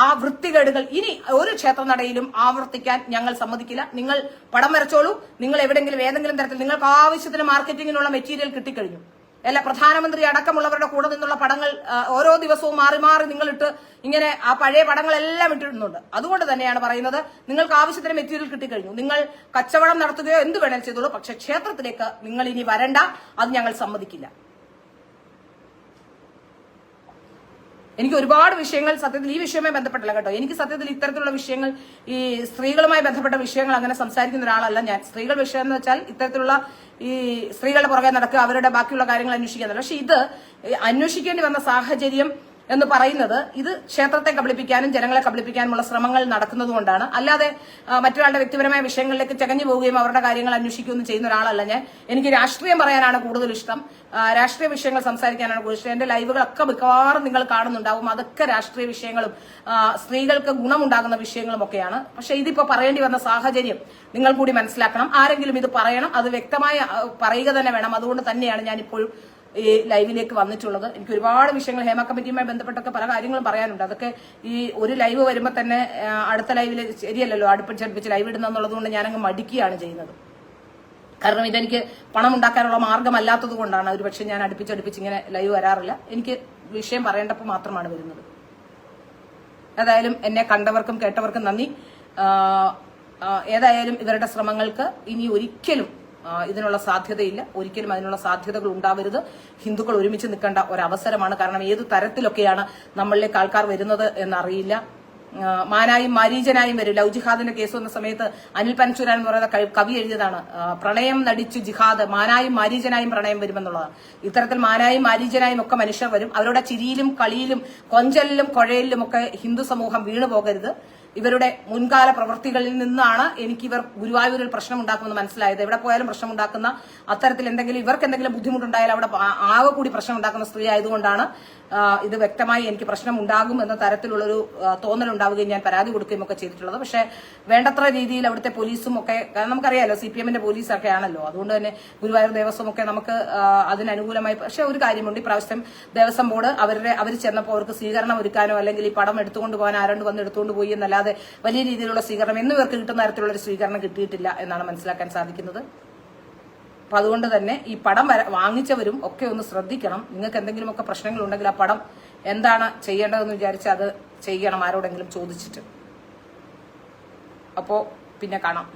ആ വൃത്തികേടുകൾ ഇനി ഒരു ക്ഷേത്രനടയിലും ആവർത്തിക്കാൻ ഞങ്ങൾ സമ്മതിക്കില്ല. നിങ്ങൾ പടം വരച്ചോളൂ. നിങ്ങൾ എവിടെയെങ്കിലും ഏതെങ്കിലും തരത്തിൽ നിങ്ങൾക്ക് ആവശ്യത്തിന് മാർക്കറ്റിങ്ങിനുള്ള മെറ്റീരിയൽ കിട്ടിക്കഴിഞ്ഞു. എല്ലാ പ്രധാനമന്ത്രി അടക്കമുള്ളവരുടെ കൂടെ നിന്നുള്ള പടങ്ങൾ ഓരോ ദിവസവും മാറി മാറി നിങ്ങളിട്ട് ഇങ്ങനെ ആ പഴയ പടങ്ങളെല്ലാം ഇട്ടിടുന്നുണ്ട്. അതുകൊണ്ട് തന്നെയാണ് പറയുന്നത്, നിങ്ങൾക്ക് ആവശ്യത്തിന് മെറ്റീരിയൽ കിട്ടിക്കഴിഞ്ഞു, നിങ്ങൾ കച്ചവടം നടത്തുകയോ എന്ത് വേണേലും ചെയ്തോളൂ, പക്ഷെ ക്ഷേത്രത്തിലേക്ക് നിങ്ങൾ ഇനി വരണ്ട, അത് ഞങ്ങൾ സമ്മതിക്കില്ല. എനിക്ക് ഒരുപാട് വിഷയങ്ങൾ സത്യത്തിൽ ഈ വിഷയവുമായി ബന്ധപ്പെട്ടല്ല കേട്ടോ. എനിക്ക് സത്യത്തിൽ ഇത്തരത്തിലുള്ള വിഷയങ്ങൾ, ഈ സ്ത്രീകളുമായി ബന്ധപ്പെട്ട വിഷയങ്ങൾ അങ്ങനെ സംസാരിക്കുന്ന ഒരാളല്ല ഞാൻ. സ്ത്രീകൾ വിഷയം എന്ന് വെച്ചാൽ ഇത്തരത്തിലുള്ള ഈ സ്ത്രീകളുടെ പുറകെ നടക്കുക, അവരുടെ ബാക്കിയുള്ള കാര്യങ്ങൾ അന്വേഷിക്കാന്നല്ല. പക്ഷെ ഇത് അന്വേഷിക്കേണ്ടി വന്ന സാഹചര്യം എന്ന് പറയുന്നത് ഇത് ക്ഷേത്രത്തെ കബളിപ്പിക്കാനും ജനങ്ങളെ കബളിപ്പിക്കാനുമുള്ള ശ്രമങ്ങൾ നടക്കുന്നതുകൊണ്ടാണ്. അല്ലാതെ മറ്റൊരാളുടെ വ്യക്തിപരമായ വിഷയങ്ങളിലേക്ക് ചകഞ്ഞു പോവുകയും അവരുടെ കാര്യങ്ങൾ അന്വേഷിക്കുകയൊന്നും ചെയ്യുന്ന ഒരാളല്ല ഞാൻ. എനിക്ക് രാഷ്ട്രീയം പറയാനാണ് കൂടുതൽ ഇഷ്ടം, രാഷ്ട്രീയ വിഷയങ്ങൾ സംസാരിക്കാനാണ് കൂടുതൽ ഇഷ്ടം. എന്റെ ലൈവുകളൊക്കെ മിക്കവാറും നിങ്ങൾ കാണുന്നുണ്ടാവും. അതൊക്കെ രാഷ്ട്രീയ വിഷയങ്ങളും സ്ത്രീകൾക്ക് ഗുണമുണ്ടാകുന്ന വിഷയങ്ങളും ഒക്കെയാണ്. പക്ഷെ ഇതിപ്പോ പറയേണ്ടി വന്ന സാഹചര്യം നിങ്ങൾ കൂടി മനസ്സിലാക്കണം. ആരെങ്കിലും ഇത് പറയണം, അത് വ്യക്തമായി പറയുക തന്നെ വേണം. അതുകൊണ്ട് തന്നെയാണ് ഞാൻ ഇപ്പോഴും ഈ ലൈവിലേക്ക് വന്നിട്ടുള്ളത്. എനിക്ക് ഒരുപാട് വിഷയങ്ങൾ ഹേമ കമ്മിറ്റിയുമായി ബന്ധപ്പെട്ടൊക്കെ പല കാര്യങ്ങളും പറയാനുണ്ട്. അതൊക്കെ ഈ ഒരു ലൈവ് വരുമ്പോൾ തന്നെ അടുത്ത ലൈവിൽ ശരിയല്ലല്ലോ അടുപ്പിച്ചടുപ്പിച്ച് ലൈവ് ഇടുന്നുള്ളത് കൊണ്ട് ഞാനങ്ങ് മടിക്കുകയാണ് ചെയ്യുന്നത്. കാരണം ഇതെനിക്ക് പണം ഉണ്ടാക്കാനുള്ള മാർഗമല്ലാത്തത് കൊണ്ടാണ് ഒരുപക്ഷെ ഞാൻ അടുപ്പിച്ചടുപ്പിച്ച് ഇങ്ങനെ ലൈവ് വരാറില്ല. എനിക്ക് വിഷയം പറയേണ്ടപ്പോൾ മാത്രമാണ് വരുന്നത്. ഏതായാലും എന്നെ കണ്ടവർക്കും കേട്ടവർക്കും നന്ദി. ഏതായാലും ഇവരുടെ ശ്രമങ്ങൾക്ക് ഇനി ഒരിക്കലും ഇതിനുള്ള സാധ്യതയില്ല, ഒരിക്കലും അതിനുള്ള സാധ്യതകൾ ഉണ്ടാവരുത്. ഹിന്ദുക്കൾ ഒരുമിച്ച് നിൽക്കേണ്ട ഒരവസരമാണ്. കാരണം ഏത് തരത്തിലൊക്കെയാണ് നമ്മളിലേക്ക് ആൾക്കാർ വരുന്നത് എന്നറിയില്ല. മാനായും മാരീജനായും വരും. ലവ് ജിഹാദിന്റെ കേസ് വന്ന സമയത്ത് അനിൽ പനച്ചൂരാൻ എന്ന് പറയുന്ന കവി എഴുതിയതാണ്, പ്രണയം നടിച്ചു ജിഹാദ്, മാനായും മാരീജനായും പ്രണയം വരുമെന്നുള്ളതാണ്. ഇത്തരത്തിൽ മാനായും മാരീജനായും ഒക്കെ മനുഷ്യർ വരും. അവരുടെ ചിരിയിലും കളിയിലും കൊഞ്ചലിലും കൊഴയിലും ഒക്കെ ഹിന്ദു സമൂഹം വീണു പോകരുത്. ഇവരുടെ മുൻകാല പ്രവൃത്തികളിൽ നിന്നാണ് എനിക്കിവർ ഗുരുവായൂരിൽ പ്രശ്നമുണ്ടാക്കുമെന്ന് മനസ്സിലായത്. എവിടെ പോയാലും പ്രശ്നമുണ്ടാക്കുന്ന, അത്തരത്തിൽ എന്തെങ്കിലും ഇവർക്ക് എന്തെങ്കിലും ബുദ്ധിമുട്ടുണ്ടായാൽ അവിടെ ആകെ കൂടി പ്രശ്നമുണ്ടാക്കുന്ന സ്ത്രീ ആയതുകൊണ്ടാണ് ഇത് വ്യക്തമായി എനിക്ക് പ്രശ്നം ഉണ്ടാകും എന്ന തരത്തിലുള്ളൊരു തോന്നലുണ്ടാവുകയും ഞാൻ പരാതി കൊടുക്കുകയും ഒക്കെ ചെയ്തിട്ടുള്ളത്. പക്ഷെ വേണ്ടത്ര രീതിയിൽ അവിടുത്തെ പോലീസും ഒക്കെ, നമുക്കറിയാലോ CPM-ന്റെ പോലീസൊക്കെ ആണല്ലോ, അതുകൊണ്ട് തന്നെ ഗുരുവായൂർ ദേവസ്വം ഒക്കെ നമുക്ക് അതിനനുകൂലമായി. പക്ഷെ ഒരു കാര്യമുണ്ട്, ഇപ്രാവശ്യം ദേവസ്വം ബോർഡ് അവർ ചെന്നപ്പോൾ അവർക്ക് സ്വീകരണം ഒരുക്കാനോ അല്ലെങ്കിൽ ഈ പടം എടുത്തുകൊണ്ട് പോകാൻ ആരാണ്ട് വന്ന് എടുത്തുകൊണ്ട് പോയി എന്നല്ലാതെ വലിയ രീതിയിലുള്ള സ്വീകരണം എന്നിവർക്ക് കിട്ടുന്ന തരത്തിലുള്ള ഒരു സ്വീകരണം കിട്ടിയിട്ടില്ല എന്നാണ് മനസ്സിലാക്കാൻ സാധിക്കുന്നത്. അപ്പൊ അതുകൊണ്ട് തന്നെ ഈ പടം വാങ്ങിച്ചവരും ഒക്കെ ഒന്ന് ശ്രദ്ധിക്കണം. നിങ്ങൾക്ക് എന്തെങ്കിലുമൊക്കെ പ്രശ്നങ്ങൾ ഉണ്ടെങ്കിൽ ആ പടം എന്താണ് ചെയ്യേണ്ടതെന്ന് വിചാരിച്ച് അത് ചെയ്യണം, ആരോടെങ്കിലും ചോദിച്ചിട്ട്. അപ്പോ പിന്നെ കാണാം.